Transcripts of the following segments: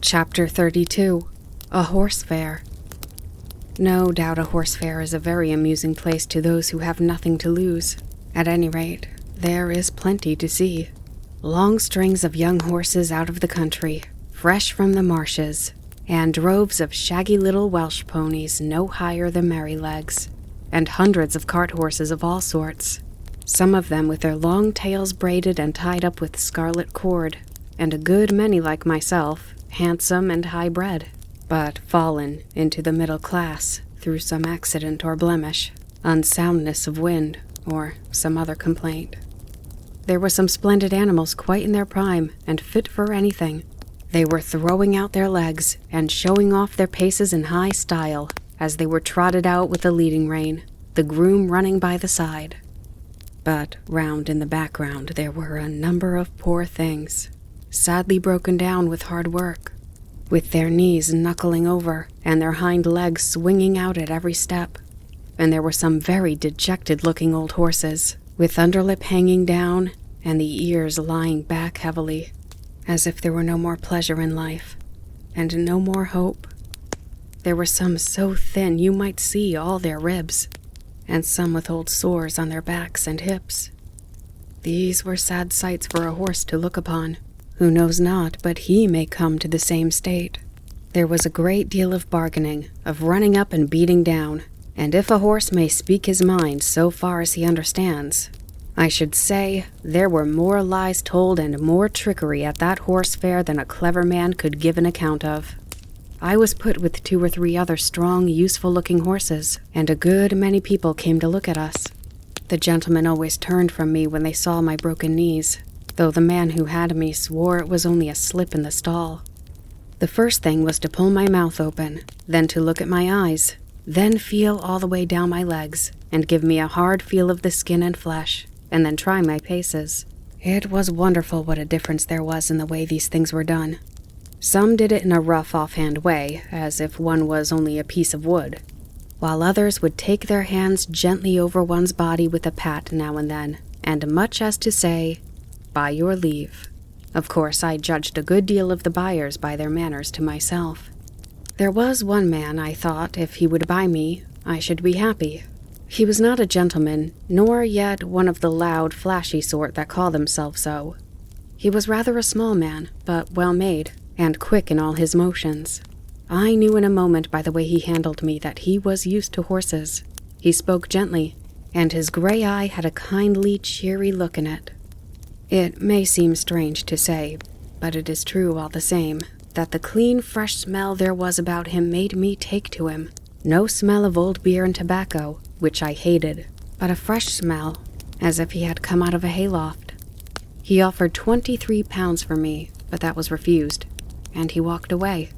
Chapter 32. A Horse Fair. No doubt a horse fair is a very amusing place to those who have nothing to lose. At any rate, there is plenty to see. Long strings of young horses out of the country, fresh from the marshes, and droves of shaggy little Welsh ponies no higher than Merrylegs, and hundreds of cart horses of all sorts, some of them with their long tails braided and tied up with scarlet cord, and a good many like myself, handsome and high-bred, but fallen into the middle class through some accident or blemish, unsoundness of wind, or some other complaint. There were some splendid animals quite in their prime and fit for anything. They were throwing out their legs and showing off their paces in high style as they were trotted out with the leading rein, the groom running by the side. But round in the background there were a number of poor things, sadly broken down with hard work, with their knees knuckling over and their hind legs swinging out at every step. And there were some very dejected-looking old horses, with underlip hanging down and the ears lying back heavily, as if there were no more pleasure in life, and no more hope. There were some so thin you might see all their ribs, and some with old sores on their backs and hips. These were sad sights for a horse to look upon. Who knows not but he may come to the same state. There was a great deal of bargaining, of running up and beating down, and if a horse may speak his mind so far as he understands, I should say there were more lies told and more trickery at that horse fair than a clever man could give an account of. I was put with 2 or 3 other strong, useful-looking horses, and a good many people came to look at us. The gentlemen always turned from me when they saw my broken knees, though the man who had me swore it was only a slip in the stall. The first thing was to pull my mouth open, then to look at my eyes, then feel all the way down my legs, and give me a hard feel of the skin and flesh, and then try my paces. It was wonderful what a difference there was in the way these things were done. Some did it in a rough, offhand way, as if one was only a piece of wood, while others would take their hands gently over one's body with a pat now and then, and much as to say, "By your leave." Of course, I judged a good deal of the buyers by their manners to myself. There was one man, I thought, if he would buy me, I should be happy. He was not a gentleman, nor yet one of the loud, flashy sort that call themselves so. He was rather a small man, but well-made, and quick in all his motions. I knew in a moment by the way he handled me that he was used to horses. He spoke gently, and his gray eye had a kindly, cheery look in it. It may seem strange to say, but it is true all the same, that the clean, fresh smell there was about him made me take to him. No smell of old beer and tobacco, which I hated, but a fresh smell, as if he had come out of a hayloft. He offered £23 for me, but that was refused, and he walked away.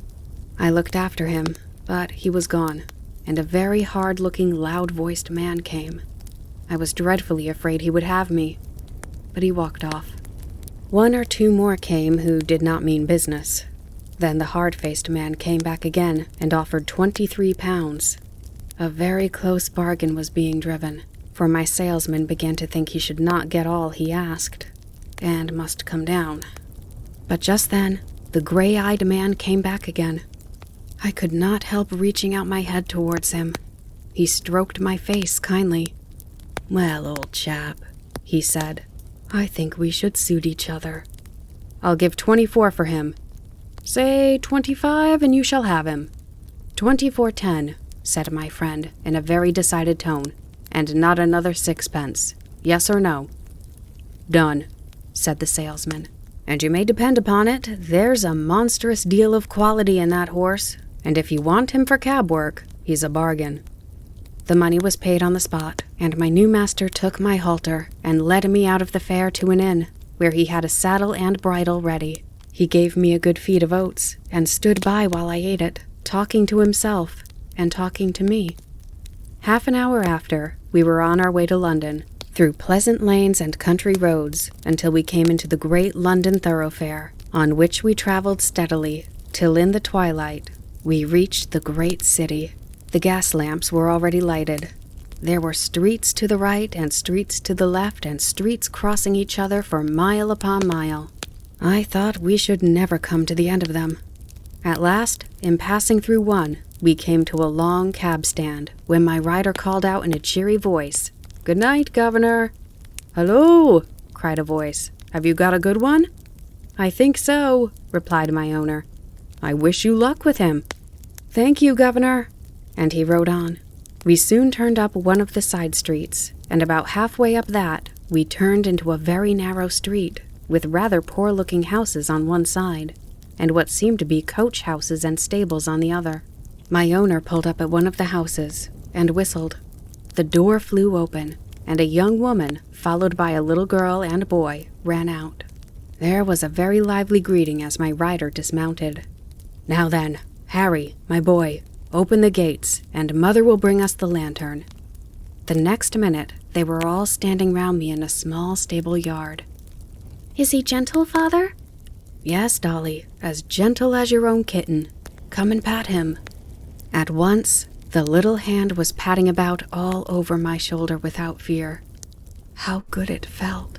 I looked after him, but he was gone, and a very hard-looking, loud-voiced man came. I was dreadfully afraid he would have me, but he walked off. 1 or 2 more came who did not mean business. Then the hard-faced man came back again and offered £23. A very close bargain was being driven, for my salesman began to think he should not get all he asked, and must come down. But just then, the gray-eyed man came back again. I could not help reaching out my head towards him. He stroked my face kindly. "Well, old chap," he said, "I think we should suit each other. I'll give 24 for him. Say 25 and you shall have him." 24.10, said my friend in a very decided tone, and not another 6 pence. Yes or no? Done, said the salesman. And you may depend upon it, there's a monstrous deal of quality in that horse, and if you want him for cab work, he's a bargain. The money was paid on the spot, and my new master took my halter and led me out of the fair to an inn, where he had a saddle and bridle ready. He gave me a good feed of oats, and stood by while I ate it, talking to himself, and talking to me. Half an hour after, we were on our way to London, through pleasant lanes and country roads, until we came into the great London thoroughfare, on which we travelled steadily, till in the twilight we reached the great city. The gas lamps were already lighted. There were streets to the right and streets to the left and streets crossing each other for mile upon mile. I thought we should never come to the end of them. At last, in passing through one, we came to a long cab stand, when my rider called out in a cheery voice, "Good night, Governor." "Hello," cried a voice. "Have you got a good one?" "I think so," replied my owner. "I wish you luck with him." "Thank you, Governor." And he rode on. We soon turned up one of the side streets, and about halfway up that, we turned into a very narrow street, with rather poor-looking houses on one side, and what seemed to be coach houses and stables on the other. My owner pulled up at one of the houses and whistled. The door flew open, and a young woman, followed by a little girl and boy, ran out. There was a very lively greeting as my rider dismounted. "Now then, Harry, my boy, open the gates, and Mother will bring us the lantern." The next minute, they were all standing round me in a small stable yard. "Is he gentle, Father?" "Yes, Dolly, as gentle as your own kitten. Come and pat him." At once, the little hand was patting about all over my shoulder without fear. How good it felt.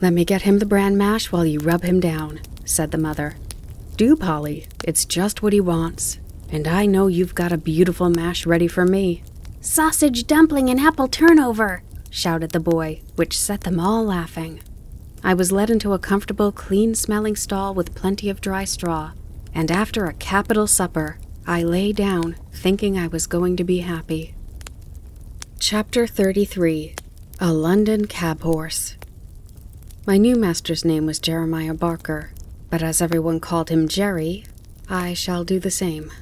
"Let me get him the bran mash while you rub him down," said the mother. "Do, Polly, it's just what he wants. And I know you've got a beautiful mash ready for me." "Sausage dumpling and apple turnover," shouted the boy, which set them all laughing. I was led into a comfortable, clean-smelling stall with plenty of dry straw, and after a capital supper, I lay down, thinking I was going to be happy. Chapter 33. A London Cab Horse. My new master's name was Jeremiah Barker, but as everyone called him Jerry, I shall do the same.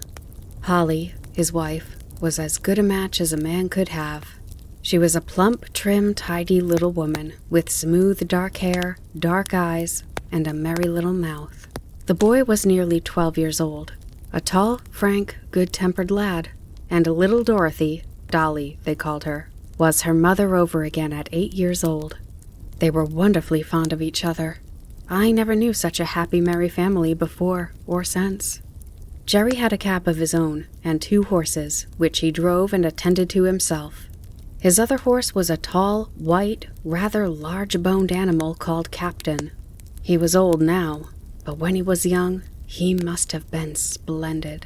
Polly, his wife, was as good a match as a man could have. She was a plump, trim, tidy little woman with smooth dark hair, dark eyes, and a merry little mouth. The boy was nearly 12 years old, a tall, frank, good-tempered lad, and little Dorothy, Dolly they called her, was her mother over again at 8 years old. They were wonderfully fond of each other. I never knew such a happy, merry family before or since. Jerry had a cab of his own and 2 horses, which he drove and attended to himself. His other horse was a tall, white, rather large-boned animal called Captain. He was old now, but when he was young, he must have been splendid.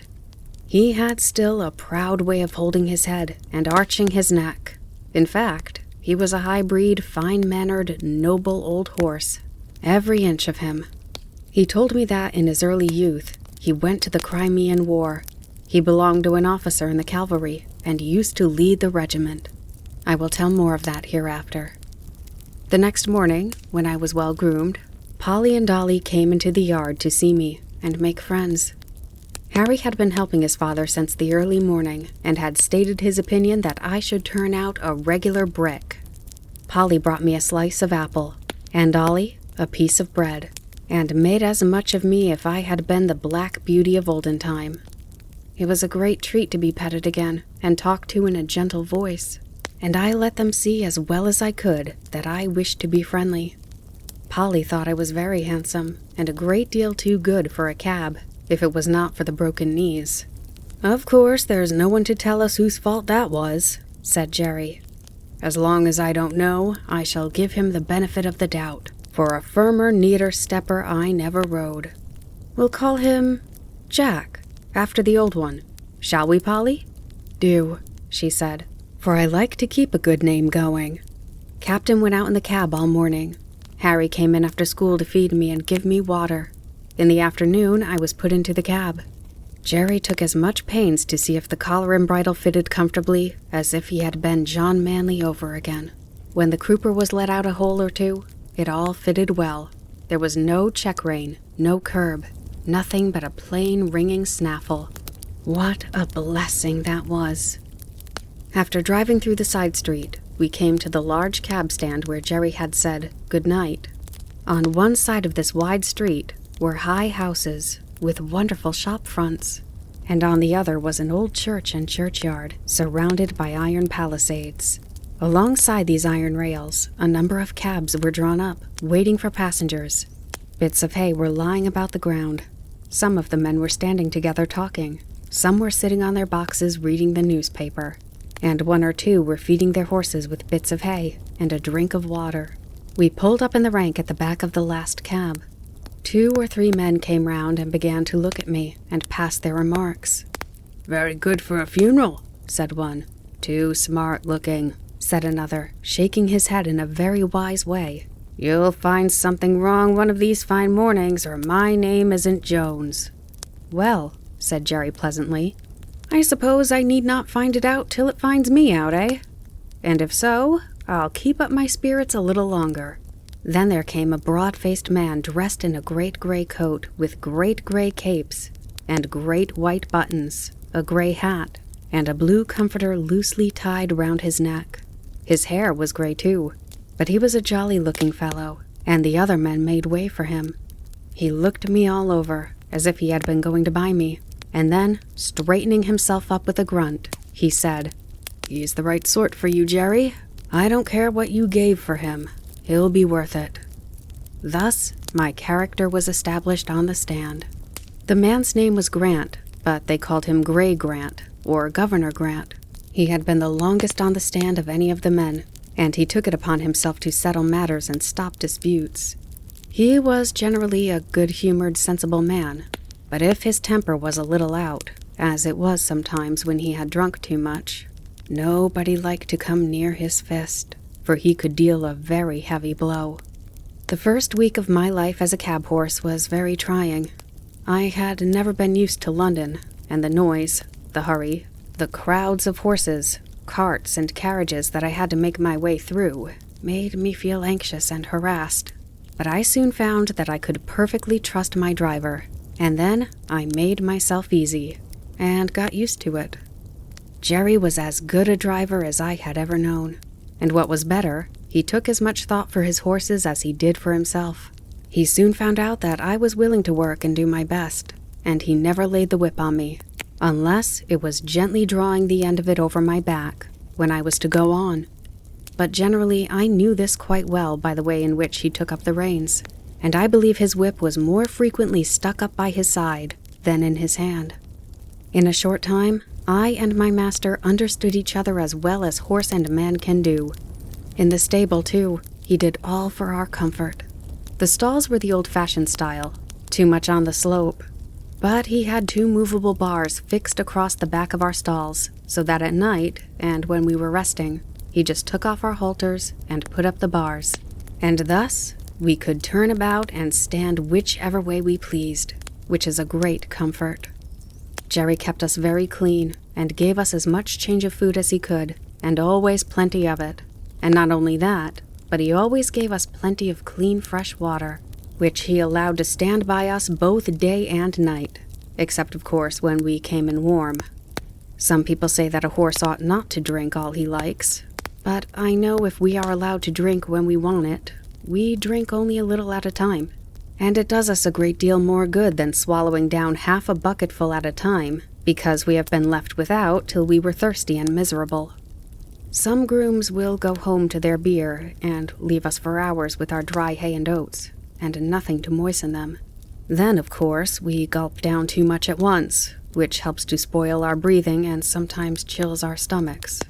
He had still a proud way of holding his head and arching his neck. In fact, he was a high-breed, fine-mannered, noble old horse, every inch of him. He told me that in his early youth, he went to the Crimean War. He belonged to an officer in the cavalry and used to lead the regiment. I will tell more of that hereafter. The next morning, when I was well groomed, Polly and Dolly came into the yard to see me and make friends. Harry had been helping his father since the early morning and had stated his opinion that I should turn out a regular brick. Polly brought me a slice of apple, and Dolly a piece of bread, and made as much of me if I had been the Black Beauty of olden time. It was a great treat to be petted again and talked to in a gentle voice, and I let them see as well as I could that I wished to be friendly. Polly thought I was very handsome and a great deal too good for a cab, if it was not for the broken knees. "Of course, there's no one to tell us whose fault that was," said Jerry. "As long as I don't know, I shall give him the benefit of the doubt, for a firmer, neater stepper I never rode. We'll call him Jack, after the old one. Shall we, Polly?" "Do," she said, "for I like to keep a good name going." Captain went out in the cab all morning. Harry came in after school to feed me and give me water. In the afternoon, I was put into the cab. Jerry took as much pains to see if the collar and bridle fitted comfortably as if he had been John Manley over again. When the crupper was let out a hole or two, it all fitted well. There was no check-rein, no curb, nothing but a plain ringing snaffle. What a blessing that was! After driving through the side street, we came to the large cab stand where Jerry had said good night. On one side of this wide street were high houses with wonderful shop fronts, and on the other was an old church and churchyard surrounded by iron palisades. Alongside these iron rails, a number of cabs were drawn up, waiting for passengers. Bits of hay were lying about the ground. Some of the men were standing together talking. Some were sitting on their boxes reading the newspaper, and 1 or 2 were feeding their horses with bits of hay and a drink of water. We pulled up in the rank at the back of the last cab. 2 or 3 men came round and began to look at me and pass their remarks. "Very good for a funeral," said one. "Too smart looking," said another, shaking his head in a very wise way. "You'll find something wrong one of these fine mornings, or my name isn't Jones." "Well," said Jerry pleasantly, "I suppose I need not find it out till it finds me out, eh? And if so, I'll keep up my spirits a little longer." Then there came a broad-faced man dressed in a great gray coat with great gray capes and great white buttons, a gray hat, and a blue comforter loosely tied round his neck. His hair was gray too, but he was a jolly-looking fellow, and the other men made way for him. He looked me all over, as if he had been going to buy me, and then, straightening himself up with a grunt, he said, "He's the right sort for you, Jerry. I don't care what you gave for him. He'll be worth it." Thus, my character was established on the stand. The man's name was Grant, but they called him Gray Grant, or Governor Grant. He had been the longest on the stand of any of the men, and he took it upon himself to settle matters and stop disputes. He was generally a good-humored, sensible man, but if his temper was a little out, as it was sometimes when he had drunk too much, nobody liked to come near his fist, for he could deal a very heavy blow. The first week of my life as a cab horse was very trying. I had never been used to London, and the noise, the hurry, the crowds of horses, carts, and carriages that I had to make my way through made me feel anxious and harassed. But I soon found that I could perfectly trust my driver, and then I made myself easy, and got used to it. Jerry was as good a driver as I had ever known, and what was better, he took as much thought for his horses as he did for himself. He soon found out that I was willing to work and do my best, and he never laid the whip on me, unless it was gently drawing the end of it over my back when I was to go on. But generally I knew this quite well by the way in which he took up the reins, and I believe his whip was more frequently stuck up by his side than in his hand. In a short time, I and my master understood each other as well as horse and man can do. In the stable, too, he did all for our comfort. The stalls were the old-fashioned style, too much on the slope, but he had 2 movable bars fixed across the back of our stalls, so that at night, and when we were resting, he just took off our halters and put up the bars, and thus we could turn about and stand whichever way we pleased, which is a great comfort. Jerry kept us very clean and gave us as much change of food as he could, and always plenty of it. And not only that, but he always gave us plenty of clean, fresh water, which he allowed to stand by us both day and night, except, of course, when we came in warm. Some people say that a horse ought not to drink all he likes, but I know if we are allowed to drink when we want it, we drink only a little at a time, and it does us a great deal more good than swallowing down half a bucketful at a time, because we have been left without till we were thirsty and miserable. Some grooms will go home to their beer and leave us for hours with our dry hay and oats, and nothing to moisten them. Then, of course, we gulp down too much at once, which helps to spoil our breathing and sometimes chills our stomachs.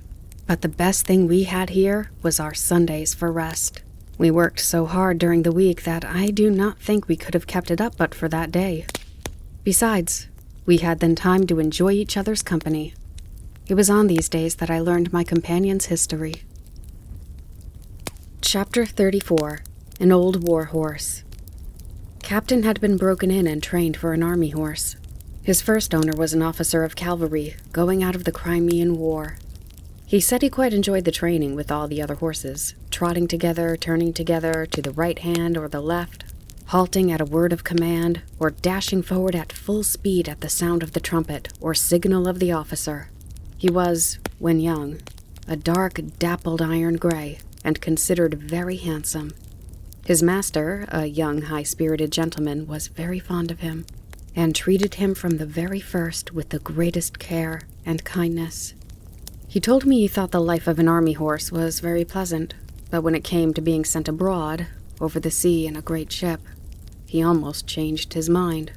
But the best thing we had here was our Sundays for rest. We worked so hard during the week that I do not think we could have kept it up but for that day. Besides, we had then time to enjoy each other's company. It was on these days that I learned my companion's history. Chapter 34. An Old War Horse. Captain had been broken in and trained for an army horse. His first owner was an officer of cavalry going out of the Crimean War. He said he quite enjoyed the training with all the other horses, trotting together, turning together to the right hand or the left, halting at a word of command, or dashing forward at full speed at the sound of the trumpet or signal of the officer. He was, when young, a dark, dappled iron gray, and considered very handsome. His master, a young, high-spirited gentleman, was very fond of him, and treated him from the very first with the greatest care and kindness. He told me he thought the life of an army horse was very pleasant, but when it came to being sent abroad, over the sea in a great ship, he almost changed his mind.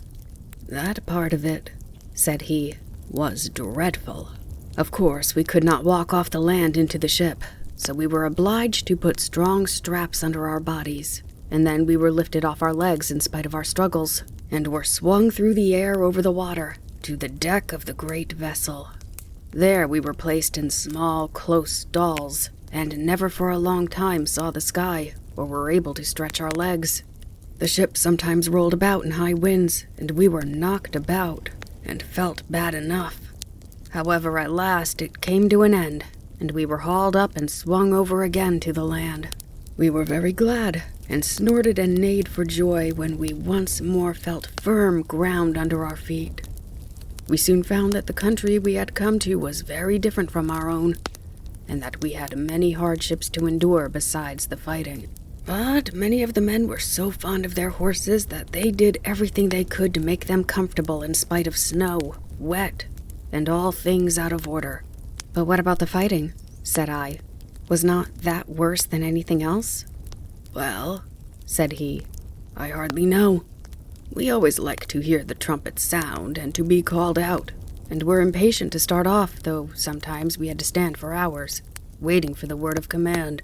"That part of it," said he, "was dreadful. Of course, we could not walk off the land into the ship, so we were obliged to put strong straps under our bodies, and then we were lifted off our legs in spite of our struggles, and were swung through the air over the water to the deck of the great vessel. There we were placed in small, close stalls, and never for a long time saw the sky or were able to stretch our legs. The ship sometimes rolled about in high winds, and we were knocked about and felt bad enough. However, at last it came to an end, and we were hauled up and swung over again to the land. We were very glad, and snorted and neighed for joy when we once more felt firm ground under our feet. We soon found that the country we had come to was very different from our own, and that we had many hardships to endure besides the fighting. But many of the men were so fond of their horses that they did everything they could to make them comfortable in spite of snow, wet, and all things out of order. "But what about the fighting?" said I. "Was not that worse than anything else?" "Well," said he, "I hardly know. We always liked to hear the trumpet sound and to be called out, and were impatient to start off, though sometimes we had to stand for hours, waiting for the word of command.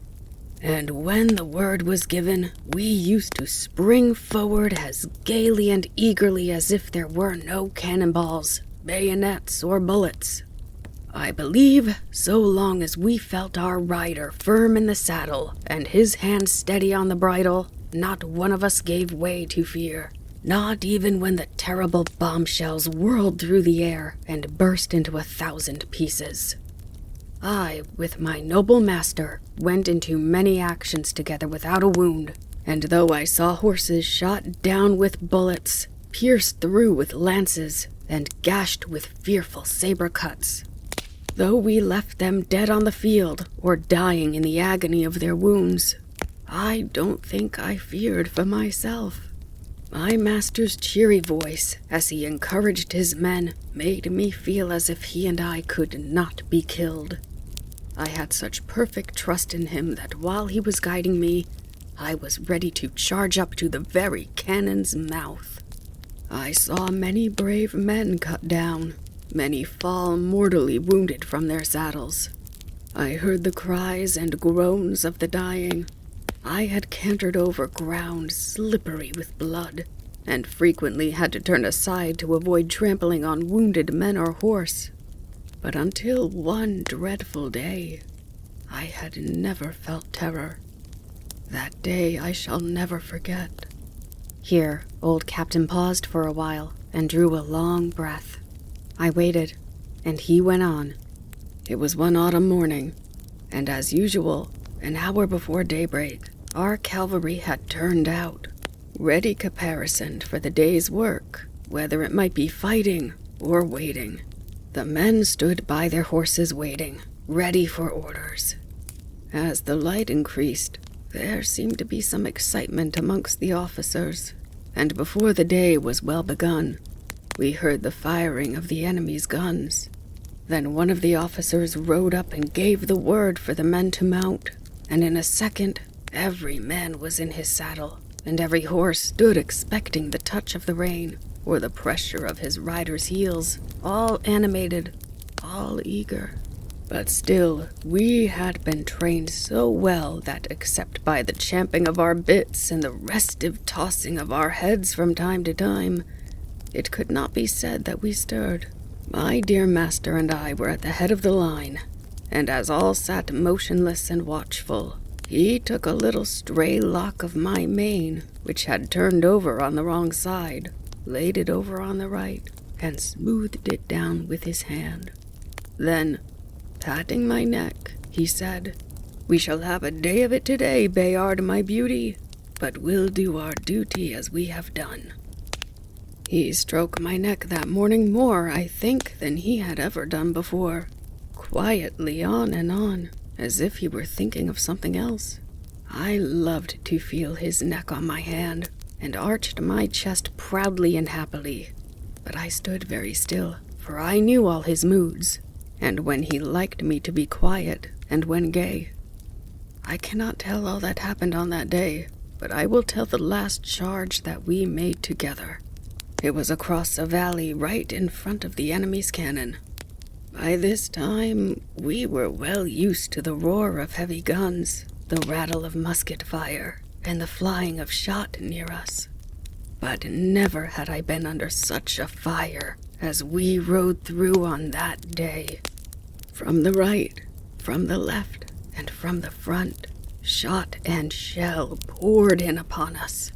And when the word was given, we used to spring forward as gaily and eagerly as if there were no cannonballs, bayonets, or bullets. I believe, so long as we felt our rider firm in the saddle and his hand steady on the bridle, not one of us gave way to fear, not even when the terrible bombshells whirled through the air and burst into 1,000 pieces. I, with my noble master, went into many actions together without a wound, and though I saw horses shot down with bullets, pierced through with lances, and gashed with fearful saber cuts, though we left them dead on the field or dying in the agony of their wounds, I don't think I feared for myself. My master's cheery voice, as he encouraged his men, made me feel as if he and I could not be killed. I had such perfect trust in him that while he was guiding me, I was ready to charge up to the very cannon's mouth. I saw many brave men cut down, many fall mortally wounded from their saddles. I heard the cries and groans of the dying. I had cantered over ground slippery with blood, and frequently had to turn aside to avoid trampling on wounded men or horse. But until one dreadful day, I had never felt terror. That day I shall never forget. Here, old Captain paused for a while and drew a long breath. I waited, and he went on. It was one autumn morning, and as usual, an hour before daybreak, our cavalry had turned out, ready caparisoned for the day's work, whether it might be fighting or waiting. The men stood by their horses waiting, ready for orders. As the light increased, there seemed to be some excitement amongst the officers, and before the day was well begun, we heard the firing of the enemy's guns. Then one of the officers rode up and gave the word for the men to mount, and in a second, every man was in his saddle, and every horse stood expecting the touch of the rein or the pressure of his rider's heels, all animated, all eager. But still, we had been trained so well that except by the champing of our bits and the restive tossing of our heads from time to time, it could not be said that we stirred. My dear master and I were at the head of the line, and as all sat motionless and watchful, he took a little stray lock of my mane, which had turned over on the wrong side, laid it over on the right, and smoothed it down with his hand. Then, patting my neck, he said, "We shall have a day of it today, Bayard, my beauty, but we'll do our duty as we have done." He stroked my neck that morning more, I think, than he had ever done before, quietly on and on, as if he were thinking of something else. I loved to feel his neck on my hand, and arched my chest proudly and happily. But I stood very still, for I knew all his moods, and when he liked me to be quiet, and when gay. I cannot tell all that happened on that day, but I will tell the last charge that we made together. It was across a valley right in front of the enemy's cannon. By this time, we were well used to the roar of heavy guns, the rattle of musket fire, and the flying of shot near us. But never had I been under such a fire as we rode through on that day. From the right, from the left, and from the front, shot and shell poured in upon us.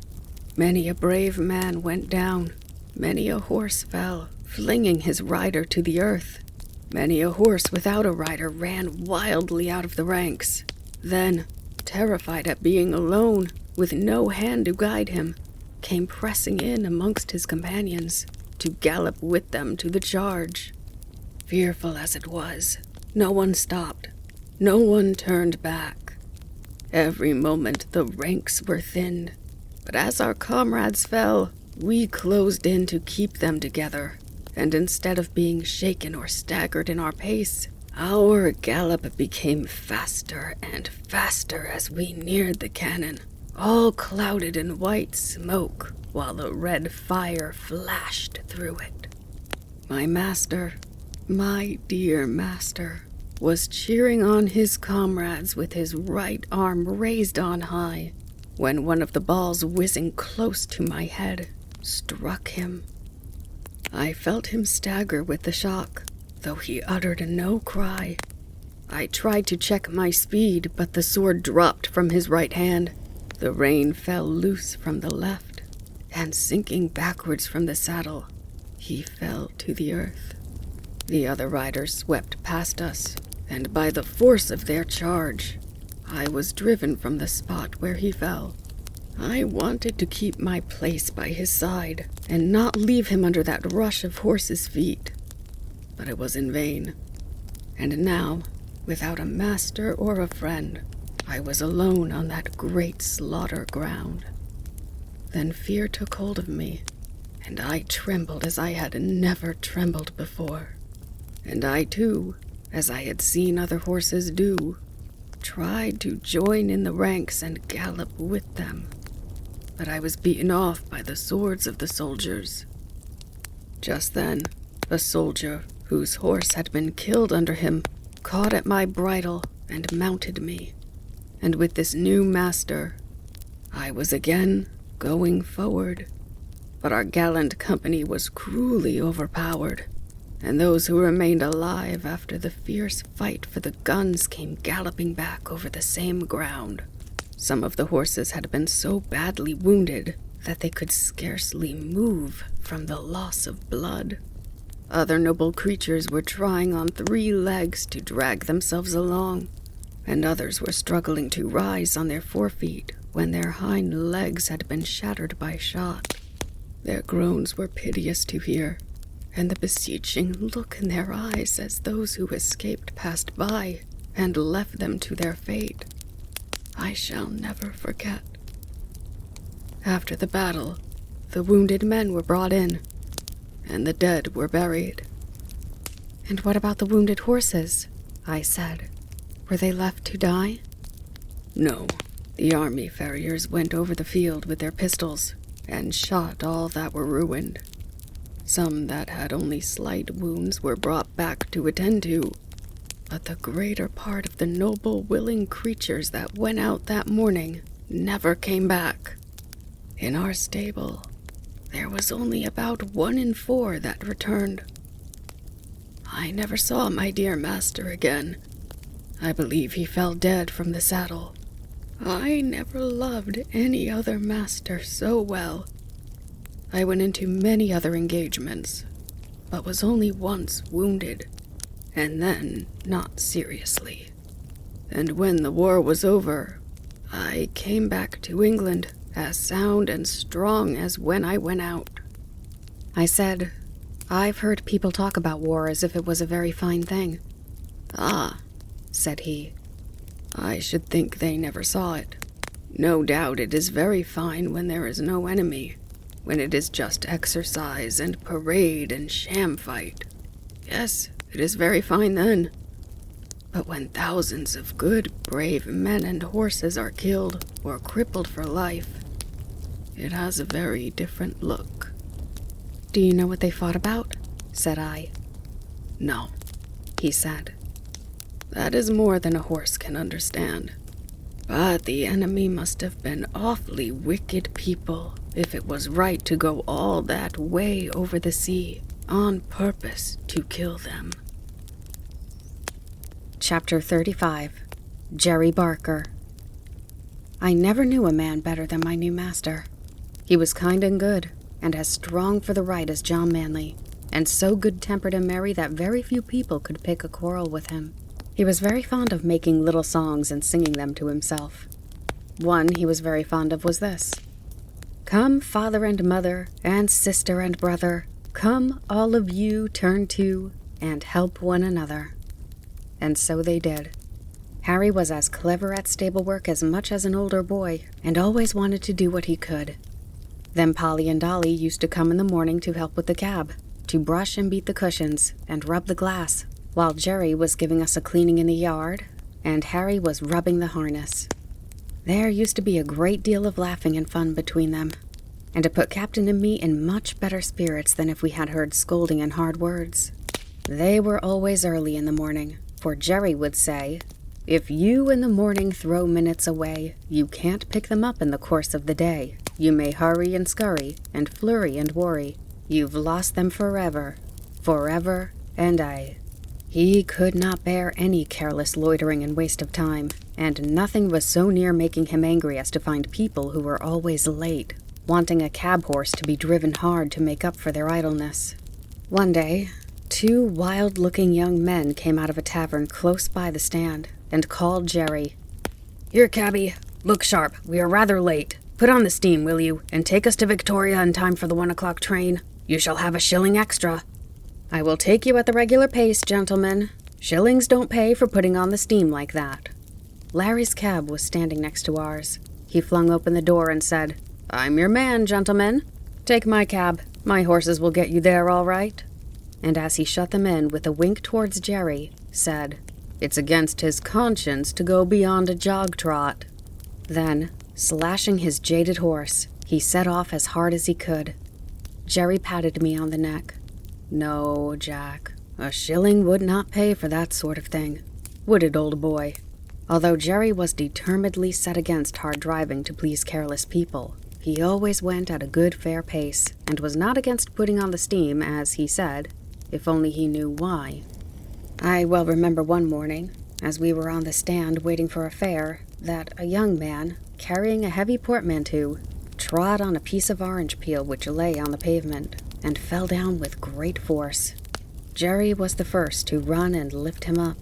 Many a brave man went down, many a horse fell, flinging his rider to the earth. Many a horse without a rider ran wildly out of the ranks. Then, terrified at being alone, with no hand to guide him, came pressing in amongst his companions, to gallop with them to the charge. Fearful as it was, no one stopped, no one turned back. Every moment the ranks were thinned, but as our comrades fell, we closed in to keep them together, and instead of being shaken or staggered in our pace, our gallop became faster and faster as we neared the cannon, all clouded in white smoke, while the red fire flashed through it. My master, my dear master, was cheering on his comrades with his right arm raised on high, when one of the balls whizzing close to my head struck him. I felt him stagger with the shock, though he uttered no cry. I tried to check my speed, but the sword dropped from his right hand. The rein fell loose from the left, and sinking backwards from the saddle, he fell to the earth. The other riders swept past us, and by the force of their charge, I was driven from the spot where he fell. I wanted to keep my place by his side, and not leave him under that rush of horses' feet, but it was in vain. And now, without a master or a friend, I was alone on that great slaughter ground. Then fear took hold of me, and I trembled as I had never trembled before. And I too, as I had seen other horses do, tried to join in the ranks and gallop with them. But I was beaten off by the swords of the soldiers. Just then, a soldier, whose horse had been killed under him, caught at my bridle and mounted me. And with this new master, I was again going forward. But our gallant company was cruelly overpowered, and those who remained alive after the fierce fight for the guns came galloping back over the same ground. Some of the horses had been so badly wounded that they could scarcely move from the loss of blood. Other noble creatures were trying on 3 legs to drag themselves along, and others were struggling to rise on their forefeet when their hind legs had been shattered by shot. Their groans were piteous to hear, and the beseeching look in their eyes as those who escaped passed by and left them to their fate, I shall never forget. After the battle, the wounded men were brought in, and the dead were buried. "And what about the wounded horses?" I said. "Were they left to die?" No, the army farriers went over the field with their pistols and shot all that were ruined. Some that had only slight wounds were brought back to attend to, but the greater part of the noble, willing creatures that went out that morning never came back. In our stable, there was only about 1 in 4 that returned. I never saw my dear master again. I believe he fell dead from the saddle. I never loved any other master so well. I went into many other engagements, but was only once wounded, and then not seriously. And when the war was over, I came back to England as sound and strong as when I went out. I said, "I've heard people talk about war as if it was a very fine thing." "Ah," said he, "I should think they never saw it. No doubt it is very fine when there is no enemy, when it is just exercise and parade and sham fight. Yes, it is very fine then. But when thousands of good, brave men and horses are killed or crippled for life, it has a very different look." "Do you know what they fought about?" said I. "No," he said. "That is more than a horse can understand. But the enemy must have been awfully wicked people if it was right to go all that way over the sea on purpose to kill them. Chapter 35. Jerry Barker. I never knew a man better than my new master. He was kind and good, and as strong for the right as John Manley, and so good-tempered and merry that very few people could pick a quarrel with him. He was very fond of making little songs and singing them to himself. One he was very fond of was this: "Come, father and mother, and sister and brother, come, all of you, turn to, and help one another." And so they did. Harry was as clever at stable work as much as an older boy, and always wanted to do what he could. Then Polly and Dolly used to come in the morning to help with the cab, to brush and beat the cushions, and rub the glass, while Jerry was giving us a cleaning in the yard, and Harry was rubbing the harness. There used to be a great deal of laughing and fun between them, and it put Captain and me in much better spirits than if we had heard scolding and hard words. They were always early in the morning, for Jerry would say, "If you in the morning throw minutes away, you can't pick them up in the course of the day. You may hurry and scurry, and flurry and worry. You've lost them forever, forever and aye." He could not bear any careless loitering and waste of time, and nothing was so near making him angry as to find people who were always late, wanting a cab horse to be driven hard to make up for their idleness. One day, two wild-looking young men came out of a tavern close by the stand and called Jerry. "Here, cabby, look sharp, we are rather late. Put on the steam, will you, and take us to Victoria in time for the 1 o'clock train. You shall have a shilling extra." "I will take you at the regular pace, gentlemen. Shillings don't pay for putting on the steam like that." Larry's cab was standing next to ours. He flung open the door and said, "I'm your man, gentlemen. Take my cab. My horses will get you there all right." And as he shut them in with a wink towards Jerry, said, "It's against his conscience to go beyond a jog trot." Then, slashing his jaded horse, he set off as hard as he could. Jerry patted me on the neck. "No, Jack, a shilling would not pay for that sort of thing, would it, old boy?" Although Jerry was determinedly set against hard driving to please careless people, he always went at a good fair pace, and was not against putting on the steam, as he said, if only he knew why. I well remember one morning, as we were on the stand waiting for a fare, that a young man, carrying a heavy portmanteau, trod on a piece of orange peel which lay on the pavement, and fell down with great force. Jerry was the first to run and lift him up.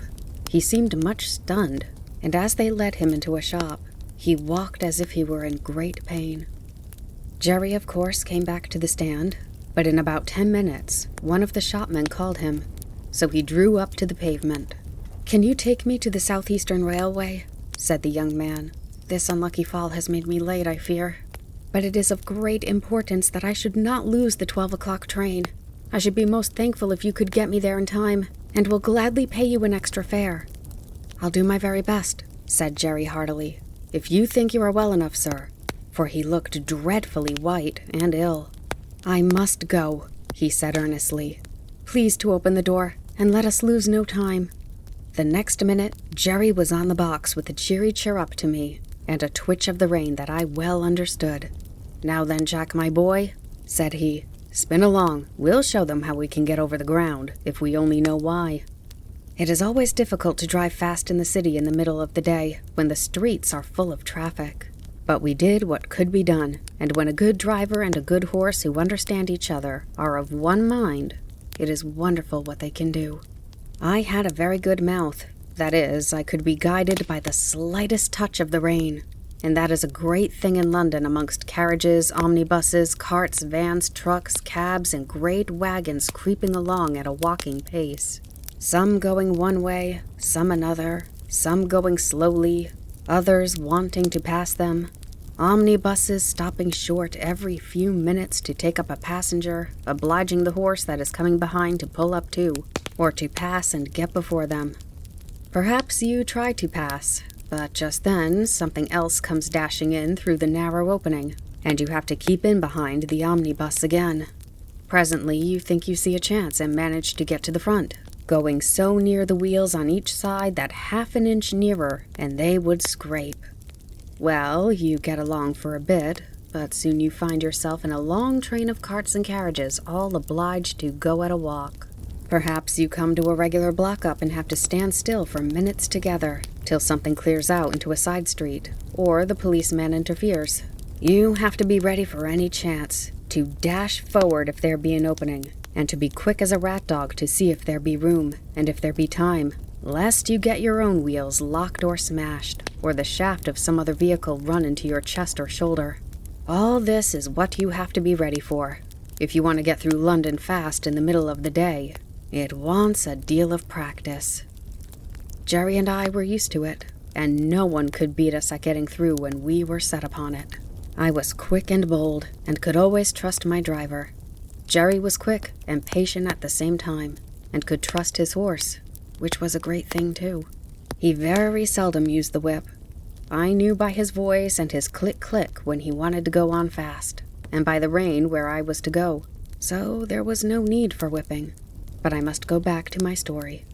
He seemed much stunned, and as they led him into a shop, he walked as if he were in great pain. Jerry, of course, came back to the stand, but in about 10 minutes, one of the shopmen called him, so he drew up to the pavement. "Can you take me to the Southeastern Railway?" said the young man. "This unlucky fall has made me late, I fear. But it is of great importance that I should not lose the 12 o'clock train. I should be most thankful if you could get me there in time, and will gladly pay you an extra fare." "I'll do my very best," said Jerry heartily, "if you think you are well enough, sir," for he looked dreadfully white and ill. "I must go," he said earnestly. "Please to open the door, and let us lose no time." The next minute, Jerry was on the box with a cheery cheer-up to me, and a twitch of the rein that I well understood. "Now then, Jack, my boy," said he, "spin along. We'll show them how we can get over the ground, if we only know why." It is always difficult to drive fast in the city in the middle of the day, when the streets are full of traffic. But we did what could be done, and when a good driver and a good horse who understand each other are of one mind, it is wonderful what they can do. I had a very good mouth. That is, I could be guided by the slightest touch of the rein, and that is a great thing in London amongst carriages, omnibuses, carts, vans, trucks, cabs, and great wagons creeping along at a walking pace. Some going one way, some another, some going slowly, others wanting to pass them, omnibuses stopping short every few minutes to take up a passenger, obliging the horse that is coming behind to pull up too, or to pass and get before them. Perhaps you try to pass, but just then something else comes dashing in through the narrow opening, and you have to keep in behind the omnibus again. Presently you think you see a chance and manage to get to the front, going so near the wheels on each side that half an inch nearer and they would scrape. Well, you get along for a bit, but soon you find yourself in a long train of carts and carriages, all obliged to go at a walk. Perhaps you come to a regular block-up and have to stand still for minutes together, till something clears out into a side street, or the policeman interferes. You have to be ready for any chance, to dash forward if there be an opening, and to be quick as a rat dog to see if there be room, and if there be time, lest you get your own wheels locked or smashed, or the shaft of some other vehicle run into your chest or shoulder. All this is what you have to be ready for, if you want to get through London fast in the middle of the day. It wants a deal of practice. Jerry and I were used to it, and no one could beat us at getting through when we were set upon it. I was quick and bold, and could always trust my driver. Jerry was quick and patient at the same time, and could trust his horse, which was a great thing too. He very seldom used the whip. I knew by his voice and his click-click when he wanted to go on fast, and by the rein where I was to go, so there was no need for whipping. But I must go back to my story.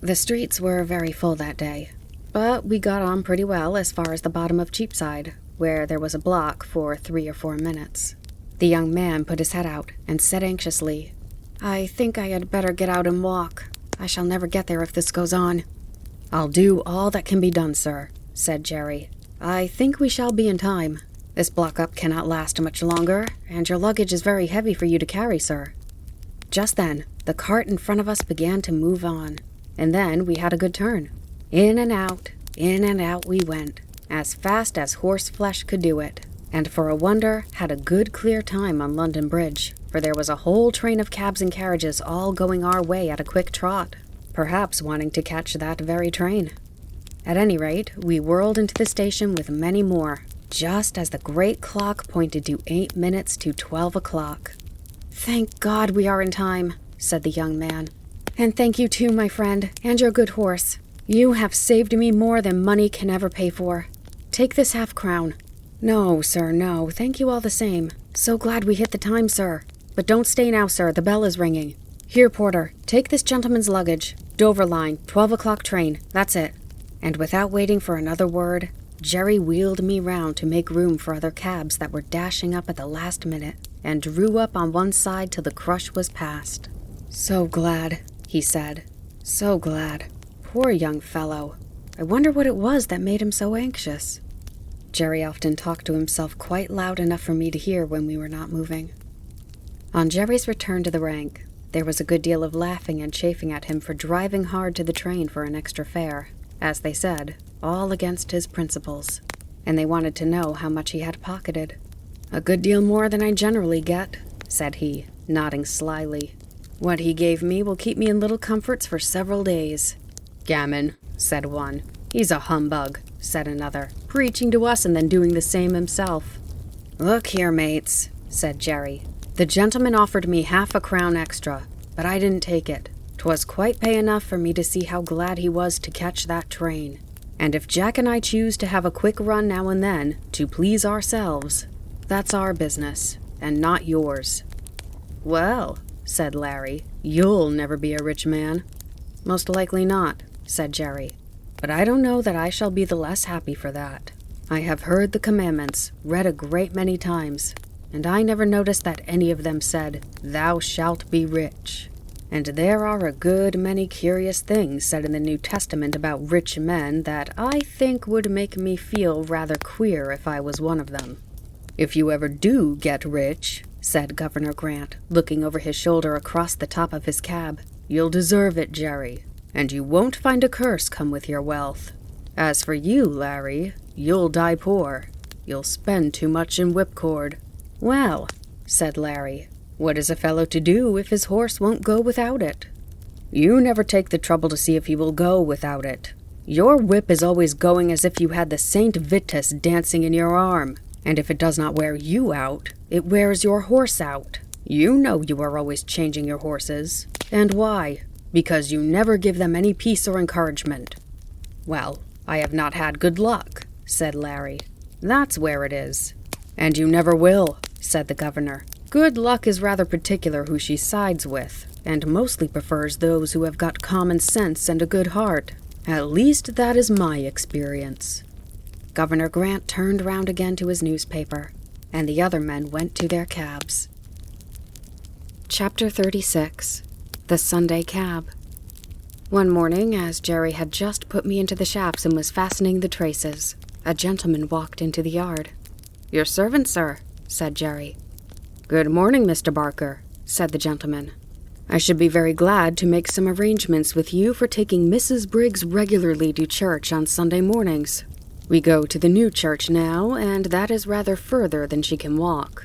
The streets were very full that day, but we got on pretty well as far as the bottom of Cheapside, where there was a block for 3 or 4 minutes. The young man put his head out and said anxiously, "I think I had better get out and walk. I shall never get there if this goes on." "I'll do all that can be done, sir," said Jerry. "I think we shall be in time. This block-up cannot last much longer, and your luggage is very heavy for you to carry, sir." Just then, the cart in front of us began to move on, and then we had a good turn. In and out we went, as fast as horse flesh could do it, and for a wonder had a good clear time on London Bridge, for there was a whole train of cabs and carriages all going our way at a quick trot, perhaps wanting to catch that very train. At any rate, we whirled into the station with many more, just as the great clock pointed to 8 minutes to 12 o'clock. "Thank God we are in time," said the young man. "And thank you too, my friend, and your good horse. You have saved me more than money can ever pay for. Take this half-crown." "No, sir, no. Thank you all the same. So glad we hit the time, sir. But don't stay now, sir. The bell is ringing. Here, porter, take this gentleman's luggage. Dover line, 12 o'clock train. That's it." And without waiting for another word, Jerry wheeled me round to make room for other cabs that were dashing up at the last minute, and drew up on one side till the crush was past. "So glad," he said. "So glad. Poor young fellow. I wonder what it was that made him so anxious." Jerry often talked to himself quite loud enough for me to hear when we were not moving. On Jerry's return to the rank, there was a good deal of laughing and chaffing at him for driving hard to the train for an extra fare, as they said, all against his principles, and they wanted to know how much he had pocketed. "A good deal more than I generally get," said he, nodding slyly. "What he gave me will keep me in little comforts for several days." "Gammon," said one. "He's a humbug," said another, "preaching to us and then doing the same himself." "Look here, mates," said Jerry. "The gentleman offered me half a crown extra, but I didn't take it. 'Twas quite pay enough for me to see how glad he was to catch that train. And if Jack and I choose to have a quick run now and then, to please ourselves, that's our business, and not yours." "Well," said Larry, "you'll never be a rich man." "Most likely not," said Jerry. "But I don't know that I shall be the less happy for that. I have heard the commandments read a great many times, and I never noticed that any of them said, 'Thou shalt be rich.' And there are a good many curious things said in the New Testament about rich men that I think would make me feel rather queer if I was one of them." "If you ever do get rich," said Governor Grant, looking over his shoulder across the top of his cab, "you'll deserve it, Jerry, and you won't find a curse come with your wealth. As for you, Larry, you'll die poor. You'll spend too much in whipcord." "Well," said Larry, "what is a fellow to do if his horse won't go without it?" "You never take the trouble to see if he will go without it. Your whip is always going as if you had the Saint Vitus dancing in your arm, and if it does not wear you out, it wears your horse out. You know you are always changing your horses. And why? Because you never give them any peace or encouragement." "Well, I have not had good luck," said Larry. "That's where it is." "And you never will," said the governor. "Good luck is rather particular who she sides with, and mostly prefers those who have got common sense and a good heart. At least that is my experience." Governor Grant turned round again to his newspaper, and the other men went to their cabs. Chapter 36. The Sunday Cab. One morning, as Jerry had just put me into the shafts and was fastening the traces, a gentleman walked into the yard. "Your servant, sir," said Jerry. "Good morning, Mr. Barker," said the gentleman. "I should be very glad to make some arrangements with you for taking Mrs. Briggs regularly to church on Sunday mornings. We go to the new church now, and that is rather further than she can walk."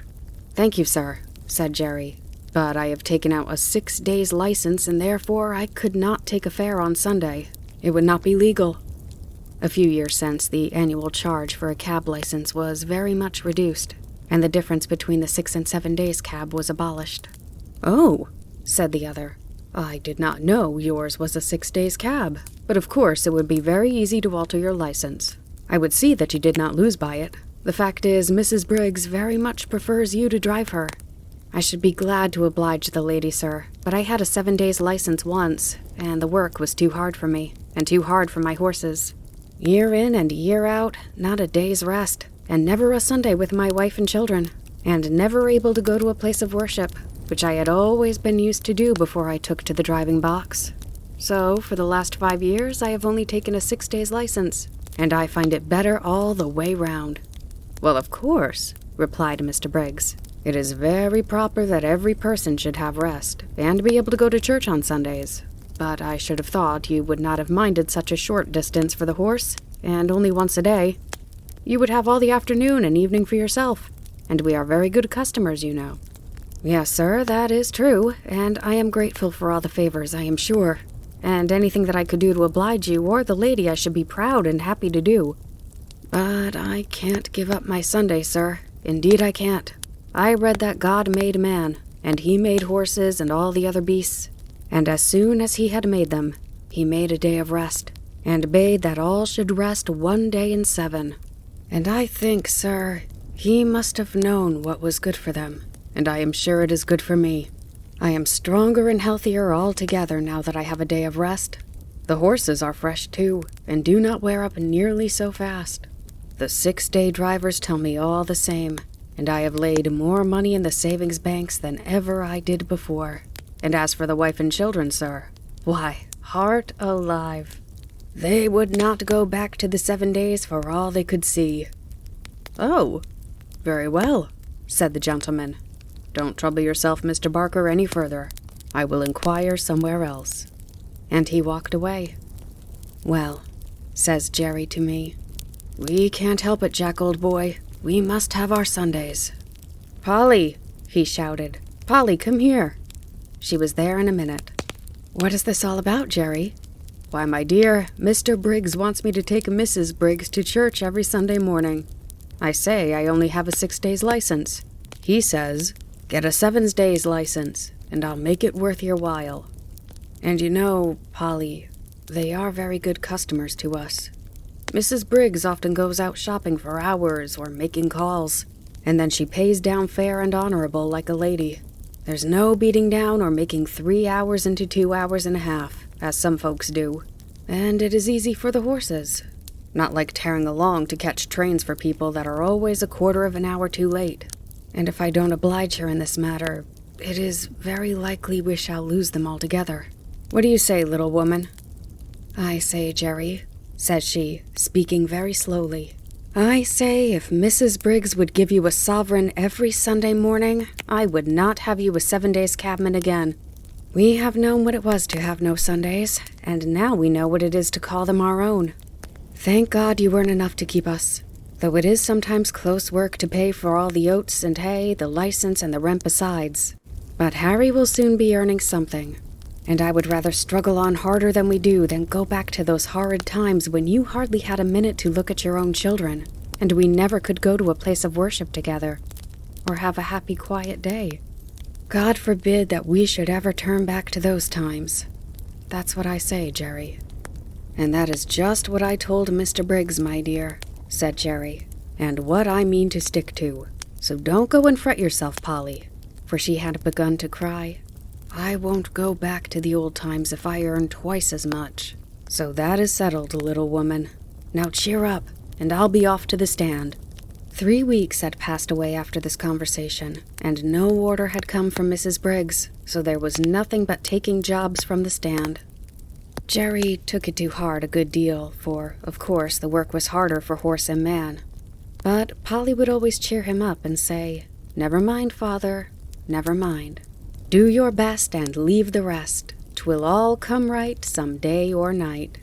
"Thank you, sir," said Jerry, "but I have taken out a 6 days license, and therefore I could not take a fare on Sunday. It would not be legal." A few years since, the annual charge for a cab license was very much reduced, and the difference between the 6 and 7 days cab was abolished. "Oh," said the other, "I did not know yours was a 6 days cab, but of course it would be very easy to alter your license. I would see that you did not lose by it. The fact is, Mrs. Briggs very much prefers you to drive her." "I should be glad to oblige the lady, sir, but I had a 7 days license once, and the work was too hard for me, and too hard for my horses. Year in and year out, not a day's rest, and never a Sunday with my wife and children, and never able to go to a place of worship, which I had always been used to do before I took to the driving box. So, for the last 5 years, I have only taken a 6 days license, and I find it better all the way round." "Well, of course," replied Mr. Briggs. "It is very proper that every person should have rest, and be able to go to church on Sundays. But I should have thought you would not have minded such a short distance for the horse, and only once a day. You would have all the afternoon and evening for yourself, and we are very good customers, you know." "Yes, sir, that is true, and I am grateful for all the favors, I am sure. And anything that I could do to oblige you or the lady I should be proud and happy to do. But I can't give up my Sunday, sir. Indeed I can't. I read that God made man, and he made horses and all the other beasts, and as soon as he had made them, he made a day of rest, and bade that all should rest 1 day in 7. And I think, sir, he must have known what was good for them, and I am sure it is good for me. I am stronger and healthier altogether now that I have a day of rest. The horses are fresh too, and do not wear up nearly so fast. The 6-day drivers tell me all the same, and I have laid more money in the savings banks than ever I did before. And as for the wife and children, sir, why, heart alive, they would not go back to the 7 days for all they could see." "Oh, very well," said the gentleman. "Don't trouble yourself, Mr. Barker, any further. I will inquire somewhere else." And he walked away. "Well," says Jerry to me, "we can't help it, Jack, old boy. We must have our Sundays." "Polly," he shouted. "Polly, come here." She was there in a minute. "What is this all about, Jerry?" "Why, my dear, Mr. Briggs wants me to take Mrs. Briggs to church every Sunday morning. I say I only have a 6 days license. He says, get a 7 days license, and I'll make it worth your while. And you know, Polly, they are very good customers to us. Mrs. Briggs often goes out shopping for hours or making calls, and then she pays down fair and honorable like a lady. There's no beating down or making 3 hours into 2 hours and a half, as some folks do. And it is easy for the horses. Not like tearing along to catch trains for people that are always a quarter of an hour too late. And if I don't oblige her in this matter, it is very likely we shall lose them altogether. What do you say, little woman?" "I say, Jerry," says she, speaking very slowly, "I say if Mrs. Briggs would give you a sovereign every Sunday morning, I would not have you a 7 days cabman again. We have known what it was to have no Sundays, and now we know what it is to call them our own. Thank God you earn enough to keep us, though it is sometimes close work to pay for all the oats and hay, the license, and the rent besides. But Harry will soon be earning something, and I would rather struggle on harder than we do than go back to those horrid times when you hardly had a minute to look at your own children, and we never could go to a place of worship together, or have a happy, quiet day. God forbid that we should ever turn back to those times. That's what I say, Jerry." "And that is just what I told Mr. Briggs, my dear," said Jerry, "and what I mean to stick to. So don't go and fret yourself, Polly," for she had begun to cry. "I won't go back to the old times if I earn twice as much. So that is settled, little woman. Now cheer up, and I'll be off to the stand." 3 weeks had passed away after this conversation, and no order had come from Mrs. Briggs, so there was nothing but taking jobs from the stand. Jerry took it to heart a good deal, for, of course, the work was harder for horse and man. But Polly would always cheer him up and say, "Never mind, father, never mind. Do your best and leave the rest. 'Twill all come right some day or night."